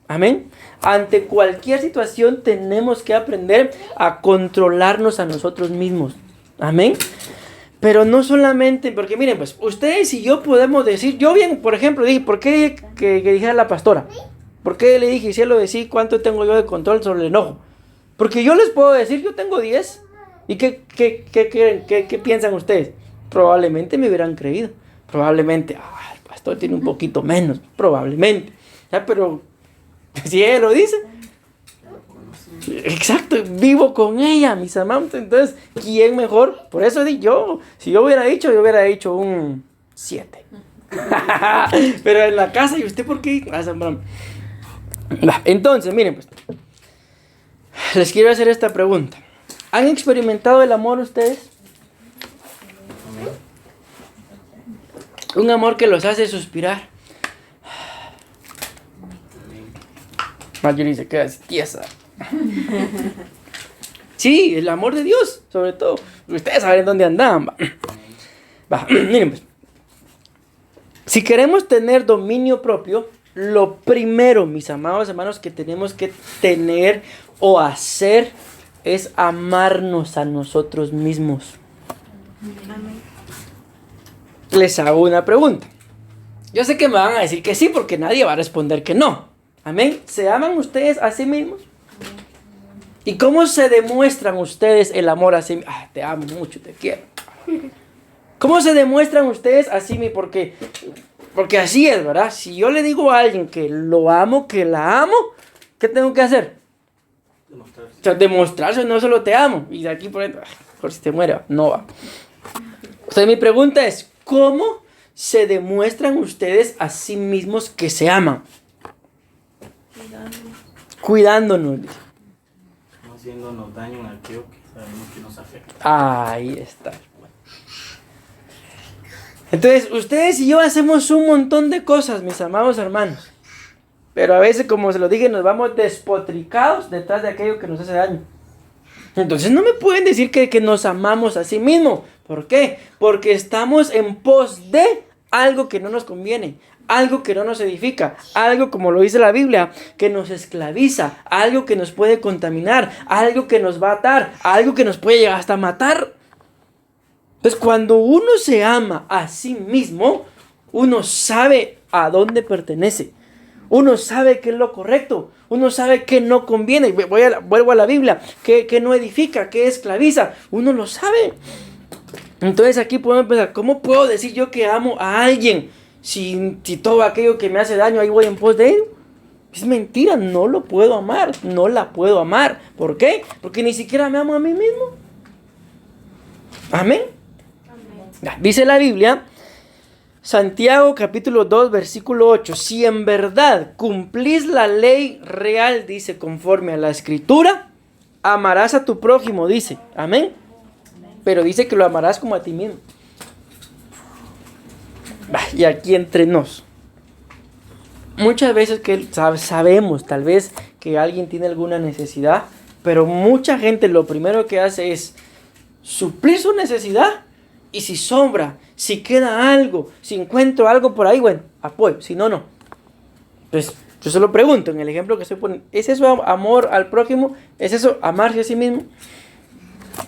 Amén. Ante cualquier situación tenemos que aprender a controlarnos a nosotros mismos. Amén. Pero no solamente, porque miren, pues ustedes y yo podemos decir, yo bien, por ejemplo, dije, ¿por qué que dijera la pastora? ¿Por qué le dije, cielo de sí, cuánto tengo yo de control sobre el enojo? Porque yo les puedo decir, yo tengo 10. ¿Y qué piensan ustedes? Probablemente me hubieran creído. Probablemente, el pastor tiene un poquito menos. Probablemente. Ya, pero si ella lo dice. Exacto, vivo con ella, mis amados. Entonces, ¿quién mejor? Por eso di yo. Si yo hubiera dicho un 7. Pero en la casa, ¿y usted por qué? Entonces, miren pues. Les quiero hacer esta pregunta. ¿Han experimentado el amor ustedes? Un amor que los hace suspirar. Marjorie se queda tiesa. Sí, el amor de Dios, sobre todo. Ustedes saben dónde andaban. Miren pues. Si queremos tener dominio propio, lo primero, mis amados hermanos, que tenemos que tener o hacer es amarnos a nosotros mismos. Les hago una pregunta. Yo sé que me van a decir que sí, porque nadie va a responder que no. Amén. ¿Se aman ustedes a sí mismos? ¿Y cómo se demuestran ustedes el amor a sí mismos? Te amo mucho, te quiero. ¿Cómo se demuestran ustedes a sí mismos? Porque así es, ¿verdad? Si yo le digo a alguien que lo amo, que la amo, ¿qué tengo que hacer? Demostrarse. O sea, demostrarse, no solo te amo. Y de aquí por dentro, por si te muere, no va. Entonces mi pregunta es, ¿cómo se demuestran ustedes a sí mismos que se aman? Cuidándonos. No haciéndonos daño en aquello que sabemos que nos afecta. Ahí está. Entonces, ustedes y yo hacemos un montón de cosas, mis amados hermanos. Pero a veces, como se lo dije, nos vamos despotricados detrás de aquello que nos hace daño. Entonces no me pueden decir que nos amamos a sí mismos. ¿Por qué? Porque estamos en pos de algo que no nos conviene, algo que no nos edifica, algo, como lo dice la Biblia, que nos esclaviza, algo que nos puede contaminar, algo que nos va a atar, algo que nos puede llegar hasta matar. Entonces, cuando uno se ama a sí mismo, uno sabe a dónde pertenece. Uno sabe qué es lo correcto. Uno sabe qué no conviene. Vuelvo a la Biblia. Qué no edifica, qué esclaviza. Uno lo sabe. Entonces aquí podemos pensar, ¿cómo puedo decir yo que amo a alguien si todo aquello que me hace daño ahí voy en pos de él? Es mentira, no lo puedo amar. No la puedo amar. ¿Por qué? Porque ni siquiera me amo a mí mismo. Amén. Dice la Biblia, Santiago capítulo 2 versículo 8, si en verdad cumplís la ley real, dice, conforme a la escritura, amarás a tu prójimo, dice, amén, pero dice que lo amarás como a ti mismo. Y aquí entre nos, muchas veces que sabemos tal vez que alguien tiene alguna necesidad, pero mucha gente lo primero que hace es suplir su necesidad. Y si sobra, si queda algo, si encuentro algo por ahí, bueno, apoyo, si no, no. Entonces, yo se lo pregunto en el ejemplo que estoy poniendo, ¿es eso amor al prójimo? ¿Es eso amarse a sí mismo?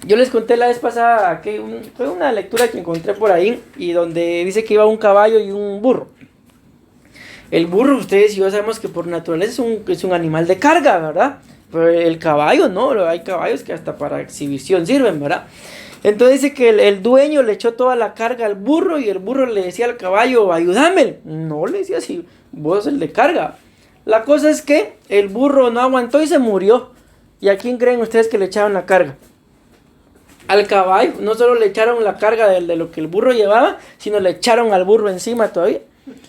Yo les conté la vez pasada que fue una lectura que encontré por ahí y donde dice que iba un caballo y un burro. El burro, ustedes y yo sabemos que por naturaleza es un animal de carga, ¿verdad? Pero el caballo no, hay caballos que hasta para exhibición sirven, ¿verdad? Entonces dice que el dueño le echó toda la carga al burro y el burro le decía al caballo, ayúdame. No le decía así, vos el de carga. La cosa es que el burro no aguantó y se murió. ¿Y a quién creen ustedes que le echaron la carga? Al caballo. No solo le echaron la carga de lo que el burro llevaba, sino le echaron al burro encima todavía.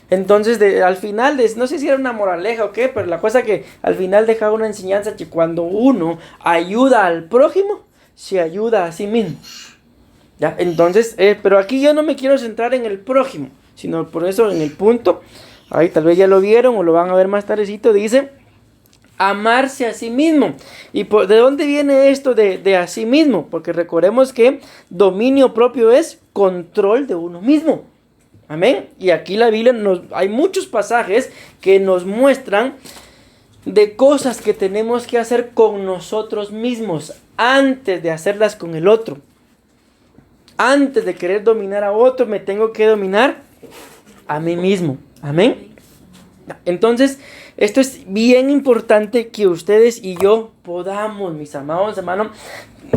Entonces al final, no sé si era una moraleja o qué, pero la cosa que al final dejaba una enseñanza que cuando uno ayuda al prójimo, se ayuda a sí mismo. ¿Ya? Entonces, pero aquí yo no me quiero centrar en el prójimo, sino por eso en el punto, ahí tal vez ya lo vieron o lo van a ver más tardecito, dice, amarse a sí mismo. ¿Y de dónde viene esto de a sí mismo? Porque recordemos que dominio propio es control de uno mismo. Amén. Y aquí la Biblia hay muchos pasajes que nos muestran de cosas que tenemos que hacer con nosotros mismos antes de hacerlas con el otro. Antes de querer dominar a otro, me tengo que dominar a mí mismo. Amén. Entonces, esto es bien importante que ustedes y yo podamos, mis amados hermanos,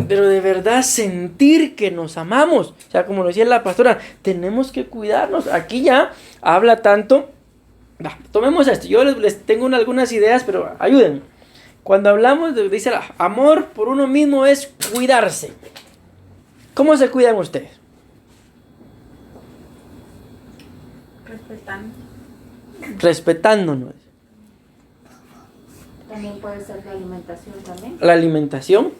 pero de verdad sentir que nos amamos. O sea, como lo decía la pastora, tenemos que cuidarnos. Aquí ya habla tanto. Tomemos esto. Yo les tengo algunas ideas, pero ayúdenme. Cuando hablamos, dice amor por uno mismo es cuidarse. ¿Cómo se cuidan ustedes? Respetándonos. También puede ser la alimentación también. La alimentación.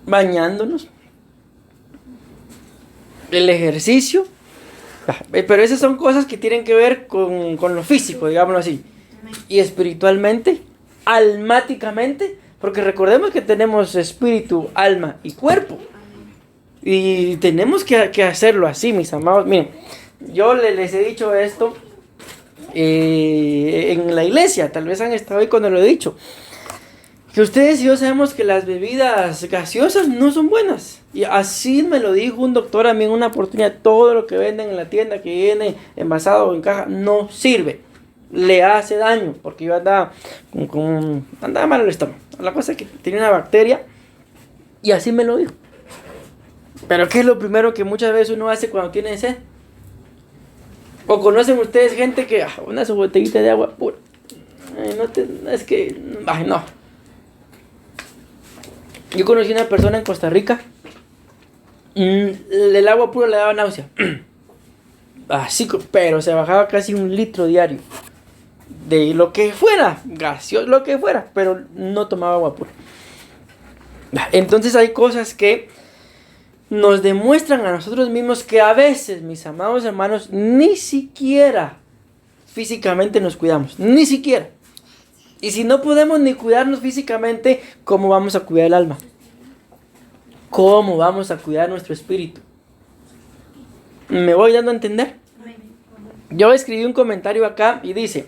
Bañándonos. El ejercicio. Pero esas son cosas que tienen que ver con lo físico, digámoslo así. Y espiritualmente, almáticamente, porque recordemos que tenemos espíritu, alma y cuerpo. Y tenemos que hacerlo así, mis amados. Miren, yo les he dicho esto en la iglesia, tal vez han estado ahí cuando lo he dicho. Que ustedes y yo sabemos que las bebidas gaseosas no son buenas. Y así me lo dijo un doctor a mí en una oportunidad. Todo lo que venden en la tienda, que viene envasado o en caja, no sirve. Le hace daño. Porque yo andaba andaba mal el estómago. La cosa es que tenía una bacteria. Y así me lo dijo. Pero ¿qué es lo primero que muchas veces uno hace cuando tiene sed? ¿O conocen ustedes gente que una su botellita de agua pura? No. Yo conocí una persona en Costa Rica. El agua pura le daba náusea. Así, pero se bajaba casi 1 litro diario. De lo que fuera, gaseoso, lo que fuera, pero no tomaba agua pura. Entonces hay cosas que nos demuestran a nosotros mismos que a veces, mis amados hermanos, ni siquiera físicamente nos cuidamos. Ni siquiera. Y si no podemos ni cuidarnos físicamente, ¿cómo vamos a cuidar el alma? ¿Cómo vamos a cuidar nuestro espíritu? ¿Me voy dando a entender? Yo escribí un comentario acá y dice: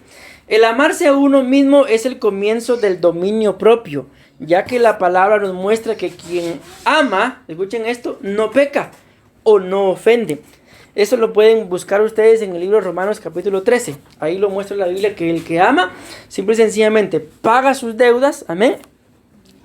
el amarse a uno mismo es el comienzo del dominio propio, ya que la palabra nos muestra que quien ama, escuchen esto, no peca o no ofende. Eso lo pueden buscar ustedes en el libro de Romanos capítulo 13. Ahí lo muestra la Biblia, que el que ama, simple y sencillamente paga sus deudas, amén,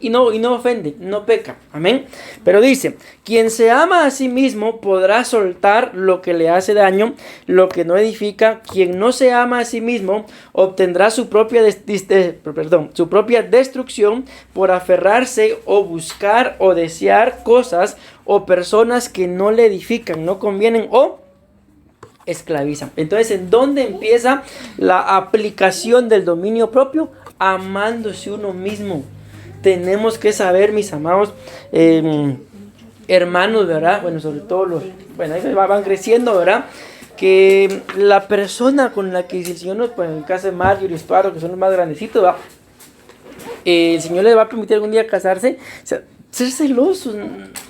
y no ofende, no peca, amén. Pero dice: quien se ama a sí mismo podrá soltar lo que le hace daño, lo que no edifica. Quien no se ama a sí mismo obtendrá su propia destrucción por aferrarse o buscar o desear cosas o personas que no le edifican, no convienen o esclavizan. Entonces, ¿en dónde empieza la aplicación del dominio propio? Amándose uno mismo. Tenemos que saber, mis amados hermanos, ¿verdad? Bueno, sobre todo ahí van creciendo, ¿verdad? Que la persona con la que el Señor nos, pues en el caso de Mario y Estuardo, que son los más grandecitos, ¿verdad? El Señor les va a permitir algún día casarse. O sea, ser celosos,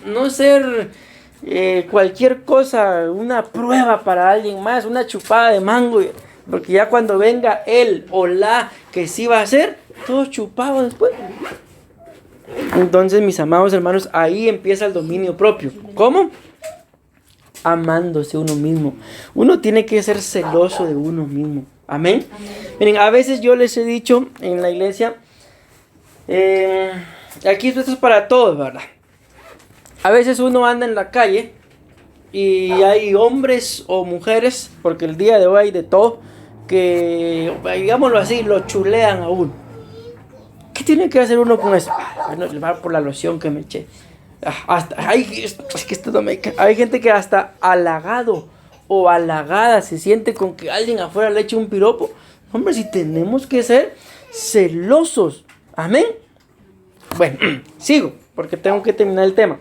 no ser cualquier cosa, una prueba para alguien más, una chupada de mango, porque ya cuando venga él o la que sí va a ser, todo chupado después. Entonces, mis amados hermanos, ahí empieza el dominio propio. ¿Cómo? Amándose uno mismo. Uno tiene que ser celoso de uno mismo. Amén. Miren, a veces yo les he dicho en la iglesia, aquí esto es para todos, ¿verdad? A veces uno anda en la calle y hay hombres o mujeres, porque el día de hoy hay de todo, que, digámoslo así, lo chulean a uno. ¿Qué tiene que hacer uno con eso? Bueno, le va por la loción que me eché. Hay gente que hasta halagado o halagada se siente con que alguien afuera le eche un piropo. Hombre, si tenemos que ser celosos. Amén. Bueno, sigo, porque tengo que terminar el tema.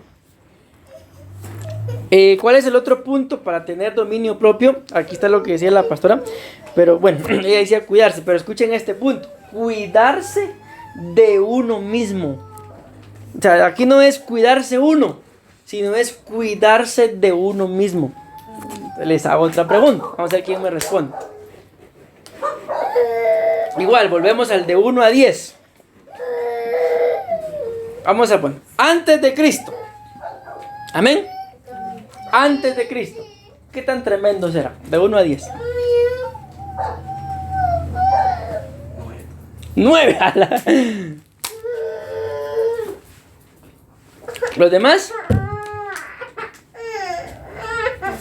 ¿Cuál es el otro punto para tener dominio propio? Aquí está lo que decía la pastora. Pero bueno, ella decía cuidarse. Pero escuchen este punto. Cuidarse de uno mismo. O sea, aquí no es cuidarse uno, sino es cuidarse de uno mismo. Les hago otra pregunta. Vamos a ver quién me responde. Igual, volvemos al de 1 a 10. Vamos a poner antes de Cristo. Amén. Antes de Cristo. ¿Qué tan tremendo será? De 1 a 10. 9. ala. ¿Los demás?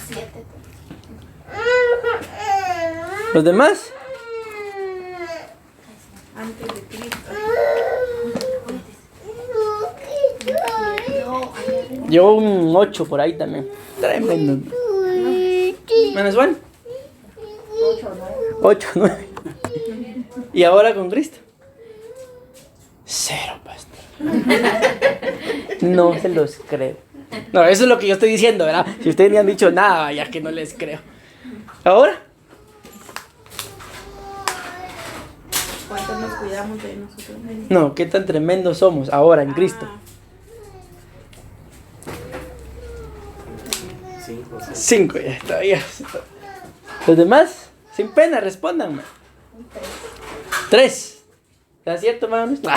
7. ¿Los demás? Antes de Cristo. Yo un 8 por ahí también. Tremendo. ¿Menos Juan? 8 o 9. 8, 9. ¿Y ahora con Cristo? 0, pastor. No se los creo. No, eso es lo que yo estoy diciendo, ¿verdad? Si ustedes ni han dicho nada, ya que no les creo. ¿Ahora? ¿Cuánto nos cuidamos de nosotros mismos? No, qué tan tremendos somos ahora en Cristo. 5, 6. 5, ya está, ya. ¿Los demás? Sin pena, respóndanme. 3. ¿Está cierto, hermanos? No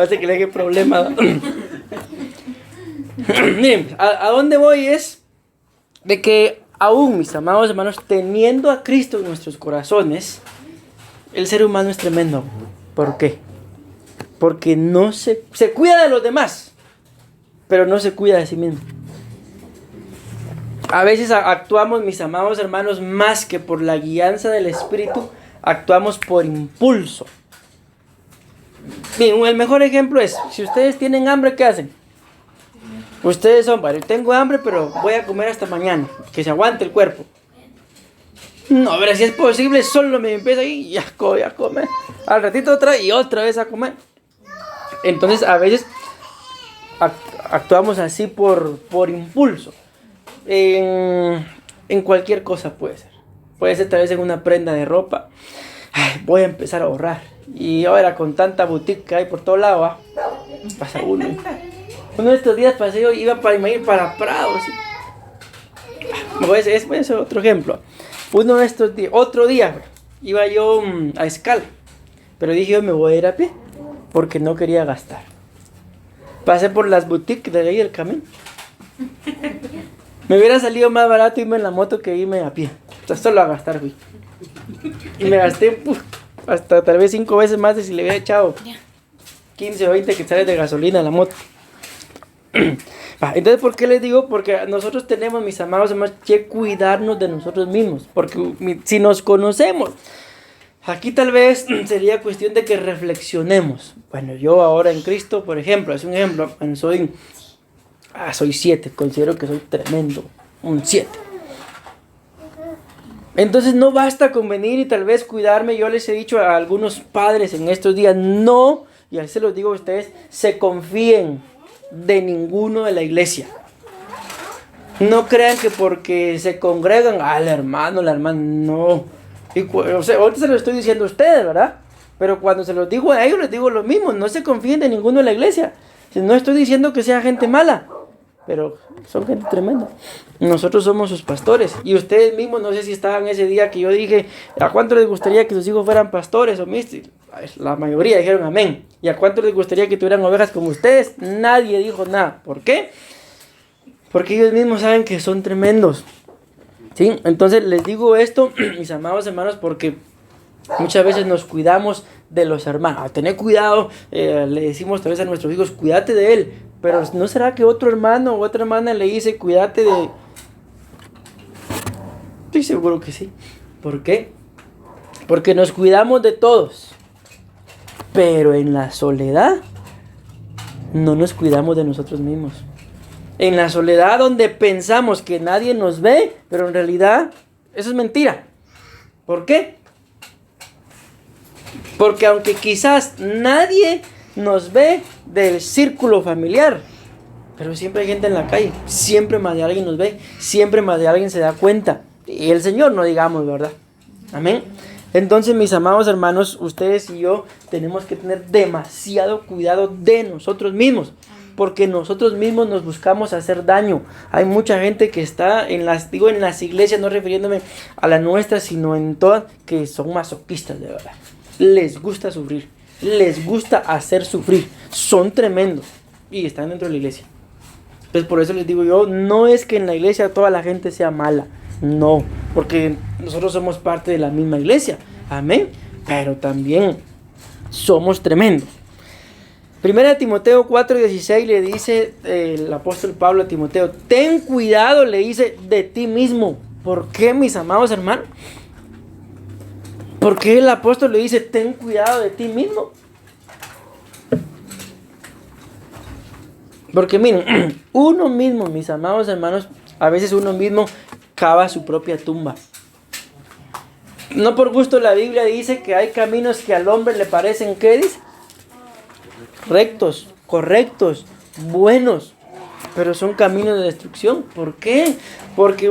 hace que le deje problema. Miren, ¿a dónde voy? Es de que aún, mis amados hermanos, teniendo a Cristo en nuestros corazones, el ser humano es tremendo. ¿Por qué? Porque no se cuida de los demás, pero no se cuida de sí mismo. A veces actuamos, mis amados hermanos, más que por la guianza del Espíritu, actuamos por impulso. Bien, el mejor ejemplo es, si ustedes tienen hambre, ¿qué hacen? Ustedes son, bueno, tengo hambre, pero voy a comer hasta mañana, que se aguante el cuerpo. No, pero si es posible, solo me empieza ahí y ya voy a comer. Al ratito otra vez a comer. Entonces, a veces actuamos así por impulso. En cualquier cosa puede ser. Puede ser tal vez en una prenda de ropa. Ay, voy a empezar a ahorrar. Y ahora con tanta boutique que hay por todo lado, pasa uno. Uno de estos días pasé yo, iba para ir para Prado. ¿Sí? Ese es otro ejemplo. Uno de estos días, otro día, iba yo a escala. Pero dije yo me voy a ir a pie. Porque no quería gastar. Pasé por las boutiques de ahí del camino. Me hubiera salido más barato irme en la moto que irme a pie. O sea, solo a gastar, güey. Y me gasté hasta tal vez 5 veces más de si le hubiera echado 15 o 20 quetzales de gasolina a la moto. Entonces, ¿por qué les digo? Porque nosotros tenemos, mis amados hermanos, que cuidarnos de nosotros mismos. Porque si nos conocemos, aquí tal vez sería cuestión de que reflexionemos. Bueno, yo ahora en Cristo, por ejemplo, es un ejemplo, bueno, soy 7, considero que soy tremendo, un 7. Entonces no basta con venir y tal vez cuidarme. Yo les he dicho a algunos padres en estos días, no, y así se los digo a ustedes, se confíen de ninguno de la iglesia. No crean que porque se congregan, el hermano, la hermana, no. O sea, ahorita se lo estoy diciendo a ustedes, ¿verdad? Pero cuando se los digo a ellos, les digo lo mismo, no se confíen de ninguno de la iglesia. No estoy diciendo que sea gente mala, pero son gente tremenda. Nosotros somos sus pastores. Y ustedes mismos, no sé si estaban ese día que yo dije, ¿a cuánto les gustaría que sus hijos fueran pastores o místicos? La mayoría dijeron amén. ¿Y a cuánto les gustaría que tuvieran ovejas como ustedes? Nadie dijo nada. ¿Por qué? Porque ellos mismos saben que son tremendos. ¿Sí? Entonces les digo esto, mis amados hermanos, porque muchas veces nos cuidamos de los hermanos. Tener cuidado, le decimos tal vez a nuestros hijos, cuídate de él. Pero ¿no será que otro hermano o otra hermana le dice, cuídate de...? Estoy seguro que sí. ¿Por qué? Porque nos cuidamos de todos. Pero en la soledad, no nos cuidamos de nosotros mismos. En la soledad donde pensamos que nadie nos ve, pero en realidad eso es mentira. ¿Por qué? Porque aunque quizás nadie nos ve del círculo familiar, pero siempre hay gente en la calle, siempre más de alguien nos ve, siempre más de alguien se da cuenta. Y el Señor no digamos, ¿verdad? Amén. Entonces, mis amados hermanos, ustedes y yo tenemos que tener demasiado cuidado de nosotros mismos, porque nosotros mismos nos buscamos hacer daño. Hay mucha gente que está en las iglesias, no refiriéndome a la nuestra, sino en todas, que son masoquistas de verdad. Les gusta sufrir, les gusta hacer sufrir, son tremendos y están dentro de la iglesia. Entonces por eso les digo yo, no es que en la iglesia toda la gente sea mala, no, porque nosotros somos parte de la misma iglesia, amén, pero también somos tremendos. Primera Timoteo 4:16 le dice el apóstol Pablo a Timoteo, ten cuidado, le dice, de ti mismo. ¿Por qué, mis amados hermanos? ¿Por qué el apóstol le dice, ten cuidado de ti mismo? Porque miren, uno mismo, mis amados hermanos, a veces uno mismo cava su propia tumba. No por gusto la Biblia dice que hay caminos que al hombre le parecen, ¿qué dice? Rectos, correctos, buenos, pero son caminos de destrucción. ¿Por qué? Porque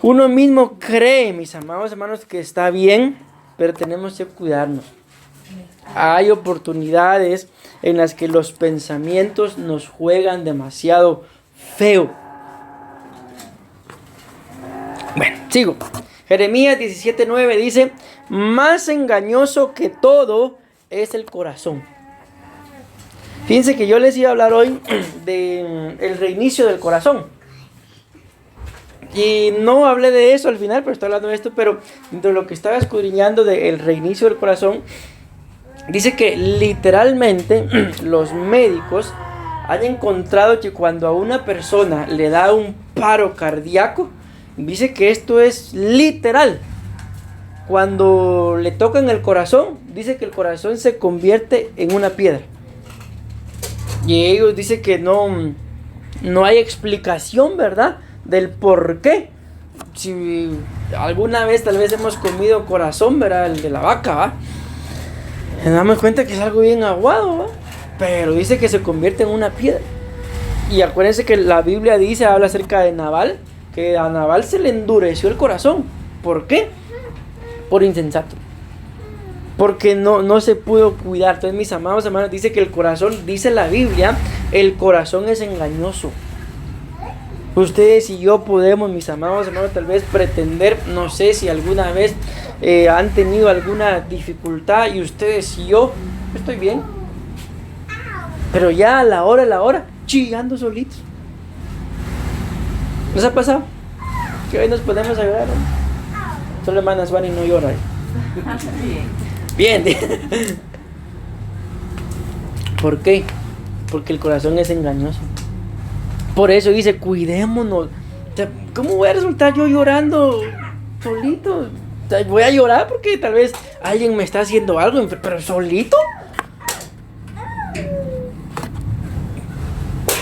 uno mismo cree, mis amados hermanos, que está bien, pero tenemos que cuidarnos. Hay oportunidades en las que los pensamientos nos juegan demasiado feo. Bueno, sigo. Jeremías 17:9 dice, más engañoso que todo es el corazón. Fíjense que yo les iba a hablar hoy del reinicio del corazón. Y no hablé de eso al final, pero estoy hablando de esto. Pero de lo que estaba escudriñando del reinicio del corazón, dice que literalmente los médicos han encontrado que cuando a una persona le da un paro cardíaco, dice que esto es literal. Cuando le tocan el corazón, dice que el corazón se convierte en una piedra. Y ellos dicen que no hay explicación, ¿verdad? Del por qué. Si alguna vez tal vez hemos comido corazón, ¿verdad? El de la vaca, ¿va? Nos damos cuenta que es algo bien aguado, ¿va? Pero dice que se convierte en una piedra. Y acuérdense que la Biblia dice, habla acerca de Nabal, que a Nabal se le endureció el corazón. ¿Por qué? Por insensato. Porque no se pudo cuidar. Entonces, mis amados hermanos, dice que el corazón, dice la Biblia, el corazón es engañoso. Ustedes y yo podemos, mis amados hermanos, tal vez pretender, no sé si alguna vez han tenido alguna dificultad y ustedes y yo, estoy bien. Pero ya a la hora, chillando solitos. ¿Nos ha pasado? Que hoy nos ponemos a llorar, ¿no? Solo hermanas van y no lloran. Bien. ¿Por qué? Porque el corazón es engañoso. Por eso dice, cuidémonos. O sea, ¿cómo voy a resultar yo llorando solito? O sea, voy a llorar porque tal vez alguien me está haciendo algo, pero solito.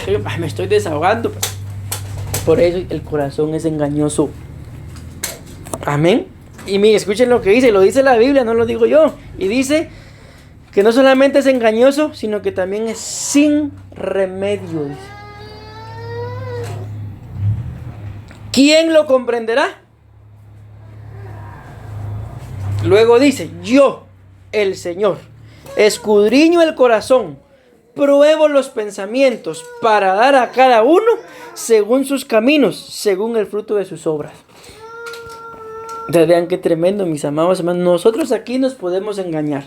Ay, me estoy desahogando. Pues. Por eso el corazón es engañoso. Amén. Y miren, escuchen lo que dice, lo dice la Biblia, no lo digo yo. Y dice que no solamente es engañoso, sino que también es sin remedio. Dice. ¿Quién lo comprenderá? Luego dice, yo, el Señor, escudriño el corazón, pruebo los pensamientos para dar a cada uno según sus caminos, según el fruto de sus obras. Entonces, vean qué tremendo, mis amados hermanos. Nosotros aquí nos podemos engañar.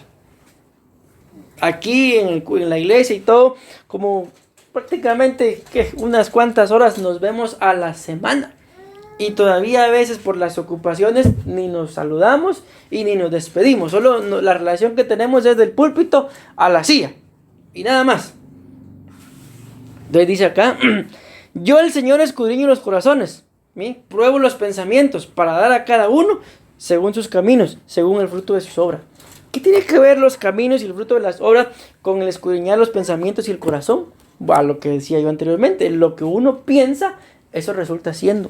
Aquí en la iglesia y todo, como prácticamente unas cuantas horas nos vemos a la semana. Y todavía a veces por las ocupaciones ni nos saludamos y ni nos despedimos. Solo la relación que tenemos es del púlpito a la silla. Y nada más. Entonces dice acá, yo el Señor escudriño los corazoes. Pruebo los pensamientos para dar a cada uno según sus caminos, según el fruto de sus obras. ¿Qué tiene que ver los caminos y el fruto de las obras con el escudriñar los pensamientos y el corazón? A lo que decía yo anteriormente, lo que uno piensa, eso resulta siendo.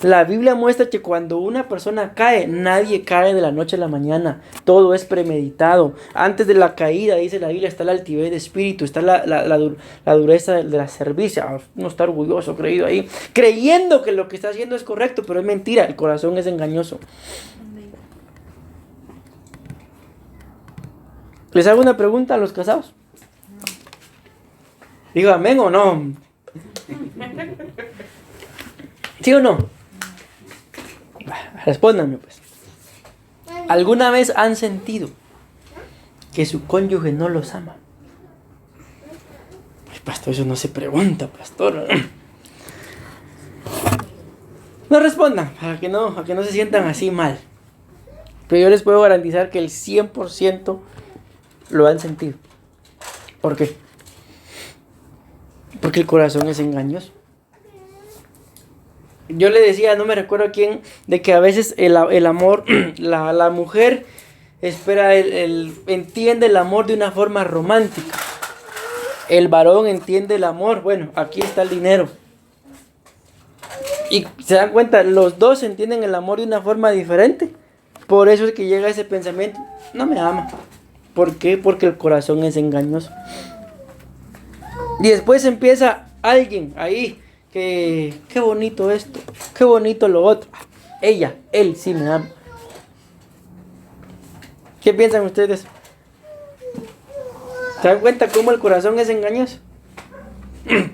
La Biblia muestra que cuando una persona cae, nadie cae de la noche a la mañana. Todo es premeditado. Antes de la caída, dice la Biblia, está la altivez de espíritu, está la dureza de la cerviz. Uno está orgulloso, creído ahí, creyendo que lo que está haciendo es correcto, pero es mentira. El corazón es engañoso. ¿Les hago una pregunta a los casados? Digo, ¿amén o no? ¿Sí o no? Respóndanme pues. ¿Alguna vez han sentido que su cónyuge no los ama? Pastor, eso no se pregunta, pastor. No respondan, para que no se sientan así mal. Pero yo les puedo garantizar que el 100% lo han sentido. ¿Por qué? Porque el corazón es engañoso. Yo le decía, no me recuerdo a quién, de que a veces el amor, la mujer espera, entiende el amor de una forma romántica. El varón entiende el amor, bueno, aquí está el dinero. Y se dan cuenta, los dos entienden el amor de una forma diferente. Por eso es que llega ese pensamiento, no me ama. ¿Por qué? Porque el corazón es engañoso. Y después empieza alguien ahí, que qué bonito esto, qué bonito lo otro. Ella, él sí me ama. ¿Qué piensan ustedes? ¿Se dan cuenta cómo el corazón es engañoso?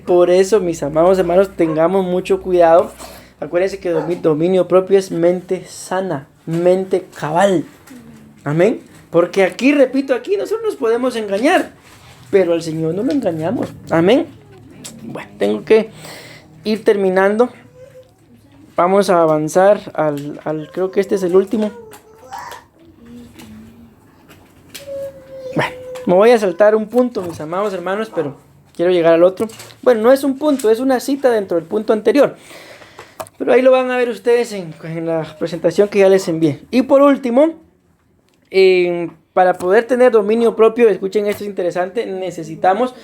Por eso, mis amados hermanos, tengamos mucho cuidado. Acuérdense que dominio propio es mente sana, mente cabal. Amén. Porque aquí, repito, aquí nosotros nos podemos engañar, pero al Señor no lo engañamos. Amén. Bueno, tengo que ir terminando. Vamos a avanzar creo que este es el último. Bueno, me voy a saltar un punto, mis amados hermanos, pero quiero llegar al otro. Bueno, no es un punto, es una cita dentro del punto anterior. Pero ahí lo van a ver ustedes en la presentación que ya les envié. Y por último, para poder tener dominio propio, escuchen, esto es interesante, necesitamos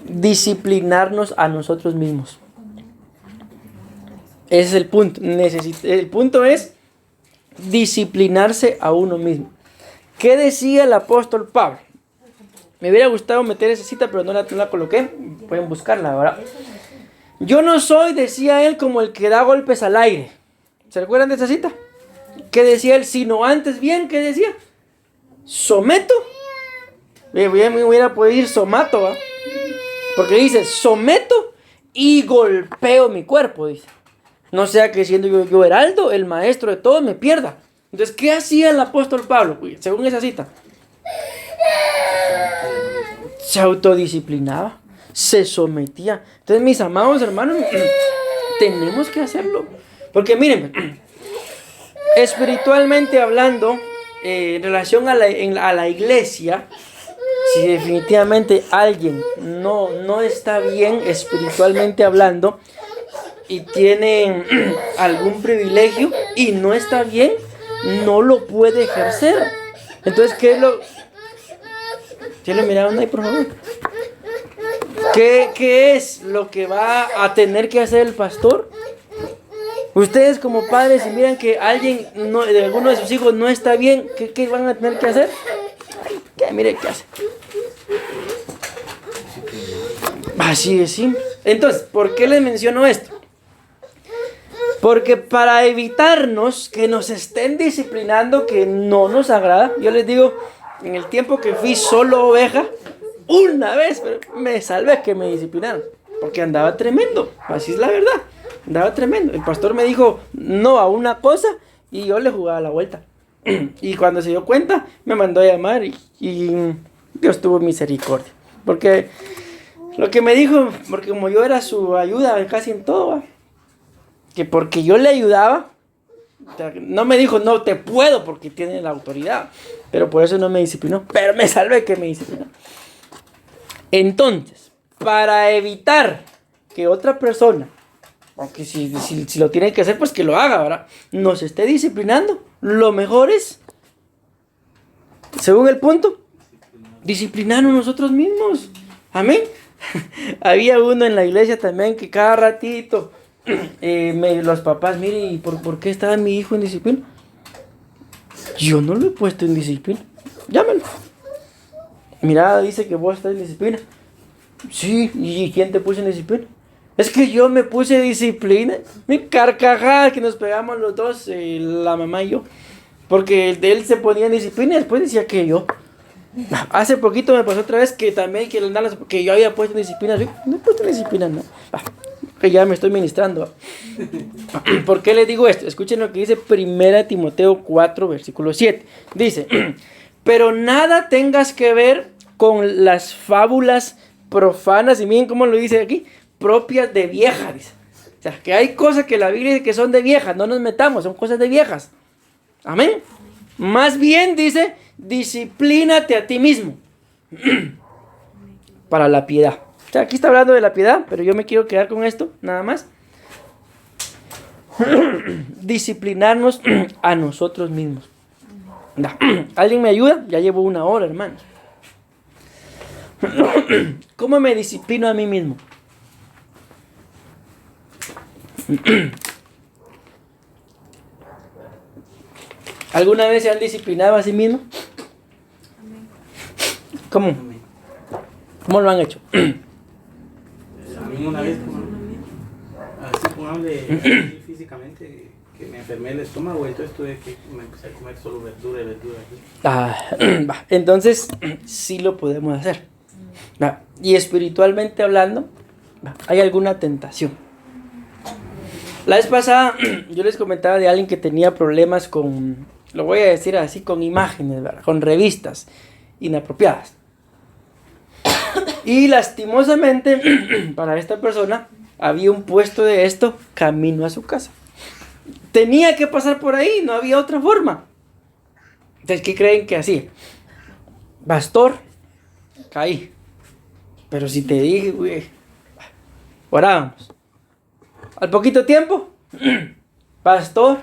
disciplinarnos a nosotros mismos. Ese es el punto. El punto es disciplinarse a uno mismo. ¿Qué decía el apóstol Pablo? Me hubiera gustado meter esa cita, pero no la coloqué. Pueden buscarla, ¿verdad? Yo no soy, decía él, como el que da golpes al aire. ¿Se recuerdan de esa cita? ¿Qué decía él? Sino antes bien, ¿qué decía? Someto. Me hubiera podido ir somato, ¿va? Porque dice, someto y golpeo mi cuerpo, dice. No sea que siendo yo heraldo, el maestro de todo, me pierda. Entonces, ¿qué hacía el apóstol Pablo? Según esa cita. Se autodisciplinaba, se sometía. Entonces, mis amados hermanos, tenemos que hacerlo. Porque miren, espiritualmente hablando, en relación a la iglesia, si definitivamente alguien no está bien espiritualmente hablando y tiene algún privilegio y no está bien, no lo puede ejercer. Entonces, ¿qué es lo? ¿Ya le miraron ahí, por favor? ¿Qué es lo que va a tener que hacer el pastor? Ustedes como padres, si miran que alguien, de alguno de sus hijos no está bien, ¿qué van a tener que hacer? Mire qué hace. Así de simple. Entonces, ¿por qué les menciono esto? Porque para evitarnos que nos estén disciplinando, que no nos agrada, yo les digo, en el tiempo que fui solo oveja, una vez pero me salvé que me disciplinaron, porque andaba tremendo, así es la verdad, andaba tremendo. El pastor me dijo no a una cosa y yo le jugaba la vuelta. Y cuando se dio cuenta, me mandó a llamar y Dios tuvo misericordia. Porque lo que me dijo, porque como yo era su ayuda casi en todo, que porque yo le ayudaba, no me dijo no te puedo porque tiene la autoridad, pero por eso no me disciplinó, pero me salvé que me disciplinó. Entonces, para evitar que otra persona, aunque si lo tiene que hacer, pues que lo haga, ¿verdad?, nos esté disciplinando, lo mejor es, según el punto, disciplinarnos nosotros mismos. Amén. Había uno en la iglesia también que cada ratito los papás, mire, ¿y por qué estaba mi hijo en disciplina? Yo no lo he puesto en disciplina. Llámalo. Mira, dice que vos estás en disciplina. Sí, ¿y quién te puso en disciplina? Es que yo me puse disciplina. Mi carcajada que nos pegamos los dos, la mamá y yo. Porque él se ponía en disciplina y después decía que yo. Hace poquito me pasó otra vez que también que yo había puesto en disciplina. Yo no he puesto en disciplina, no. Que ya me estoy ministrando. ¿Por qué les digo esto? Escuchen lo que dice 1 Timoteo 4, versículo 7. Dice, pero nada tengas que ver con las fábulas profanas, y miren cómo lo dice aquí, propias de viejas, dice. O sea, que hay cosas que la Biblia dice que son de viejas, no nos metamos, son cosas de viejas. Amén. Más bien dice, disciplínate a ti mismo para la piedad. O sea, aquí está hablando de la piedad, pero yo me quiero quedar con esto, nada más. Disciplinarnos a nosotros mismos. ¿Alguien me ayuda? Ya llevo 1 hora, hermanos. ¿Cómo me disciplino a mí mismo? ¿Alguna vez se han disciplinado a sí mismo? ¿Cómo? ¿Cómo lo han hecho? A mí una vez, así como hable físicamente, que me enfermé el estómago, entonces tuve que me empecé a comer solo verdura y verdura. Entonces, sí lo podemos hacer. Y espiritualmente hablando, hay alguna tentación. La vez pasada yo les comentaba de alguien que tenía problemas con, lo voy a decir así, con imágenes, ¿verdad? Con revistas inapropiadas. Y lastimosamente para esta persona había un puesto de esto camino a su casa. Tenía que pasar por ahí, no había otra forma. Entonces, ¿qué creen que hacía? Pastor, caí. Pero si te dije, güey, orábamos. Al poquito tiempo, pastor,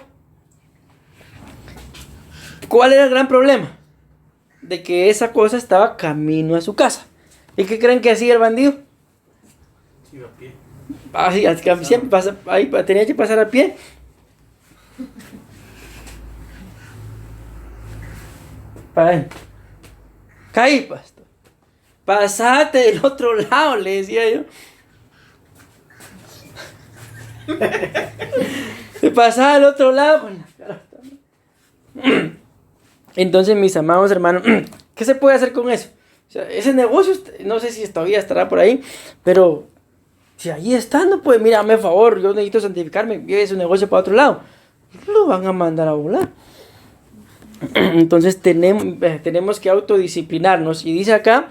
¿cuál era el gran problema? De que esa cosa estaba camino a su casa. ¿Y qué creen que hacía el bandido? Iba a pie. Así, siempre ahí tenía que pasar a pie. Caí, pastor. Pasate del otro lado, le decía yo. Se pasaba al otro lado con la cara. Entonces, mis amados hermanos, ¿qué se puede hacer con eso? O sea, ese negocio, no sé si todavía estará por ahí, pero si ahí está, no puede, mira, hazme favor, yo necesito santificarme, lleve su negocio para otro lado. Lo van a mandar a volar. Entonces tenemos que autodisciplinarnos. Y dice acá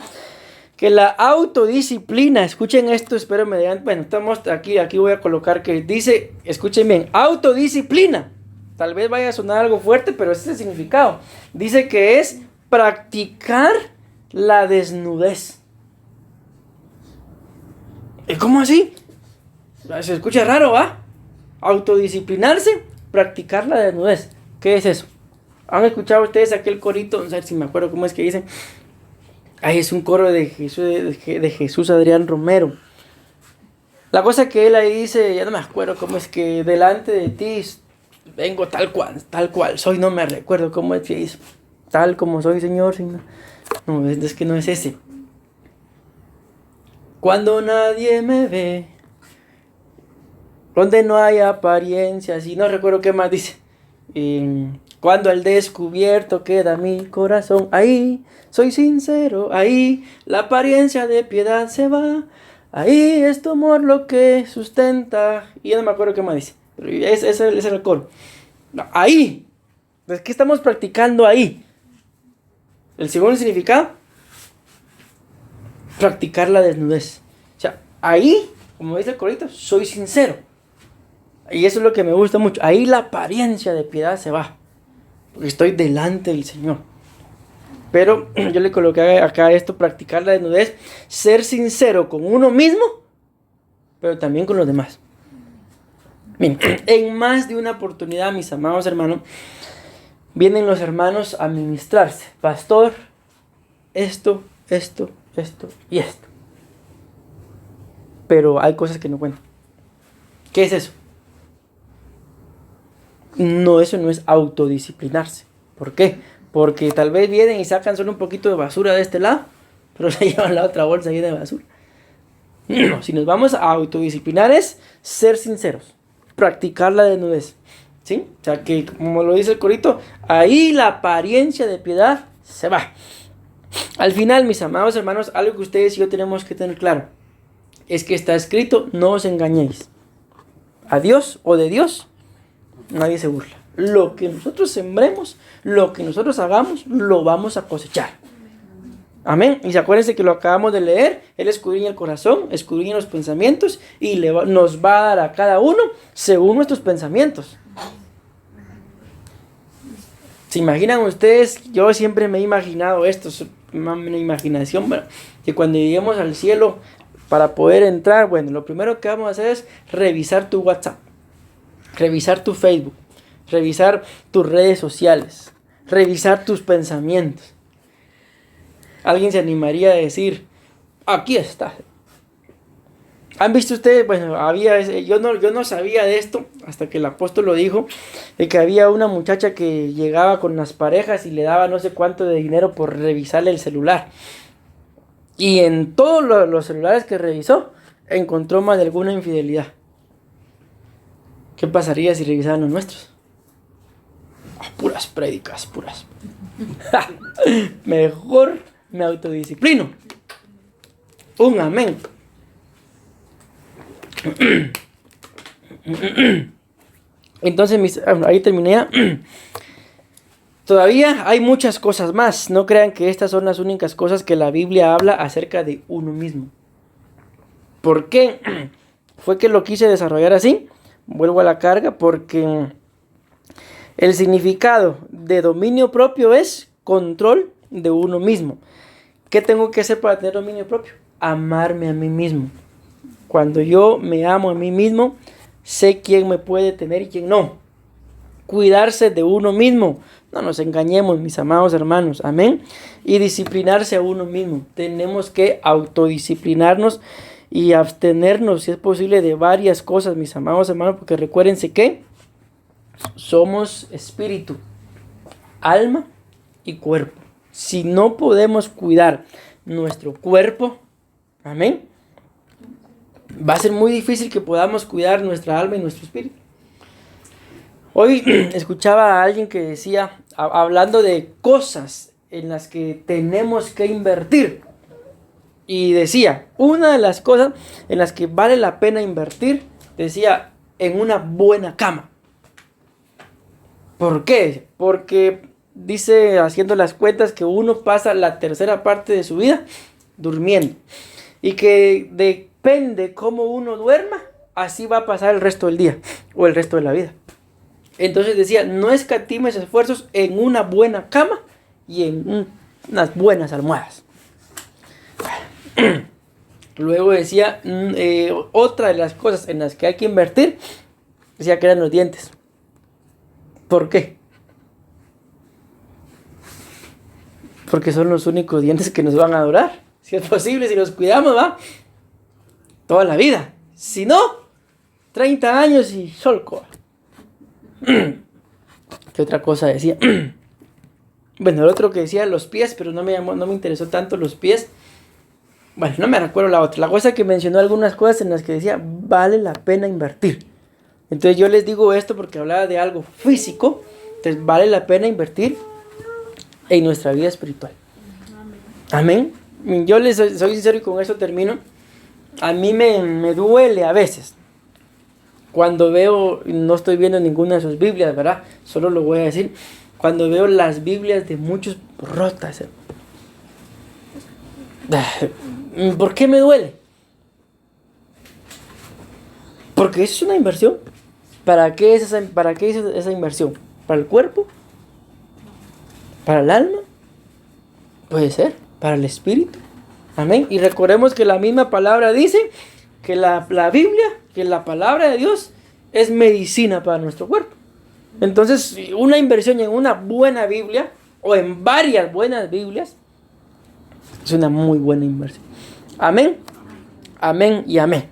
que la autodisciplina, escuchen esto, espero me digan, bueno, estamos aquí voy a colocar que dice, escuchen bien, autodisciplina. Tal vez vaya a sonar algo fuerte, pero ese es el significado. Dice que es practicar la desnudez. ¿Y cómo así? Se escucha raro, ¿va? Autodisciplinarse, practicar la desnudez. ¿Qué es eso? ¿Han escuchado ustedes aquel corito? No sé si me acuerdo cómo es que dicen. Ay, es un coro de Jesús Adrián Romero. La cosa que él ahí dice, ya no me acuerdo cómo es que delante de ti vengo tal cual soy, no me recuerdo cómo es que dice. Tal como soy, Señor. No, es que no es ese. Cuando nadie me ve, donde no hay apariencias, y no recuerdo qué más dice. Cuando al descubierto queda mi corazón, ahí soy sincero, ahí la apariencia de piedad se va, ahí es tu amor lo que sustenta, y ya no me acuerdo qué más dice, pero ese es el coro. No, ahí, ¿qué estamos practicando ahí? El segundo significado, practicar la desnudez. O sea, ahí, como dice el corito, soy sincero. Y eso es lo que me gusta mucho. Ahí la apariencia de piedad se va. Porque estoy delante del Señor. Pero yo le coloqué acá esto, practicar la desnudez, ser sincero con uno mismo, pero también con los demás. Bien, en más de una oportunidad, mis amados hermanos, vienen los hermanos a ministrarse. Pastor, esto y esto. Pero hay cosas que no cuentan. ¿Qué es eso? No, eso no es autodisciplinarse. ¿Por qué? Porque tal vez vienen y sacan solo un poquito de basura de este lado, pero se llevan la otra bolsa llena de basura. No, si nos vamos a autodisciplinar es ser sinceros, practicar la desnudez. ¿Sí? O sea que, como lo dice el corito, ahí la apariencia de piedad se va. Al final, mis amados hermanos, algo que ustedes y yo tenemos que tener claro es que está escrito, no os engañéis. A Dios o de Dios nadie se burla. Lo que nosotros sembremos, lo que nosotros hagamos, lo vamos a cosechar. Amén. Y acuérdense que lo acabamos de leer. Él escudriña el corazón, escudriña los pensamientos y nos va a dar a cada uno según nuestros pensamientos. ¿Se imaginan ustedes? Yo siempre me he imaginado esto, es una imaginación, bueno, que cuando lleguemos al cielo, para poder entrar, bueno, lo primero que vamos a hacer es revisar tu WhatsApp, revisar tu Facebook, revisar tus redes sociales, revisar tus pensamientos. Alguien se animaría a decir, aquí está. ¿Han visto ustedes? Bueno, yo no sabía de esto hasta que el apóstol lo dijo, de que había una muchacha que llegaba con las parejas y le daba no sé cuánto de dinero por revisarle el celular. Y en todos los celulares que revisó, encontró más de alguna infidelidad. ¿Qué pasaría si revisaran los nuestros? Puras prédicas, puras. Mejor me autodisciplino. Un amén. Entonces, ahí terminé. Todavía hay muchas cosas más. No crean que estas son las únicas cosas que la Biblia habla acerca de uno mismo. ¿Por qué fue que lo quise desarrollar así? Vuelvo a la carga porque el significado de dominio propio es control de uno mismo. ¿Qué tengo que hacer para tener dominio propio? Amarme a mí mismo. Cuando yo me amo a mí mismo, sé quién me puede tener y quién no. Cuidarse de uno mismo. No nos engañemos, mis amados hermanos. Amén. Y disciplinarse a uno mismo. Tenemos que autodisciplinarnos y abstenernos, si es posible, de varias cosas, mis amados hermanos. Porque recuérdense que somos espíritu, alma y cuerpo. Si no podemos cuidar nuestro cuerpo, amén, va a ser muy difícil que podamos cuidar nuestra alma y nuestro espíritu. Hoy escuchaba a alguien que decía, hablando de cosas en las que tenemos que invertir, y decía, una de las cosas en las que vale la pena invertir, decía, en una buena cama. ¿Por qué? Porque dice, haciendo las cuentas, que uno pasa la tercera parte de su vida durmiendo, y que depende cómo uno duerma, así va a pasar el resto del día o el resto de la vida. Entonces decía, no escatimes esfuerzos en una buena cama y en unas buenas almohadas. Luego decía, otra de las cosas en las que hay que invertir, decía que eran los dientes. ¿Por qué? Porque son los únicos dientes que nos van a durar. Si es posible, si los cuidamos, va toda la vida. Si no, 30 años y solco. ¿Qué otra cosa decía? Bueno, el otro que decía los pies, pero no me interesó tanto los pies. Bueno, no me recuerdo la otra. La cosa que mencionó algunas cosas en las que decía, vale la pena invertir. Entonces yo les digo esto porque hablaba de algo físico. Entonces vale la pena invertir en nuestra vida espiritual. Amén. Yo les soy sincero y con eso termino. A mí me duele a veces cuando veo, no estoy viendo ninguna de sus Biblias, ¿verdad? Solo lo voy a decir. Cuando veo las Biblias de muchos rotas. ¿Por qué me duele? Porque eso es una inversión. ¿Para qué es esa inversión? ¿Para el cuerpo? ¿Para el alma? Puede ser. ¿Para el espíritu? Amén. Y recordemos que la misma palabra dice que la Biblia, que la palabra de Dios es medicina para nuestro cuerpo. Entonces, una inversión en una buena Biblia o en varias buenas Biblias es una muy buena inversión. Amén. Amén y amén.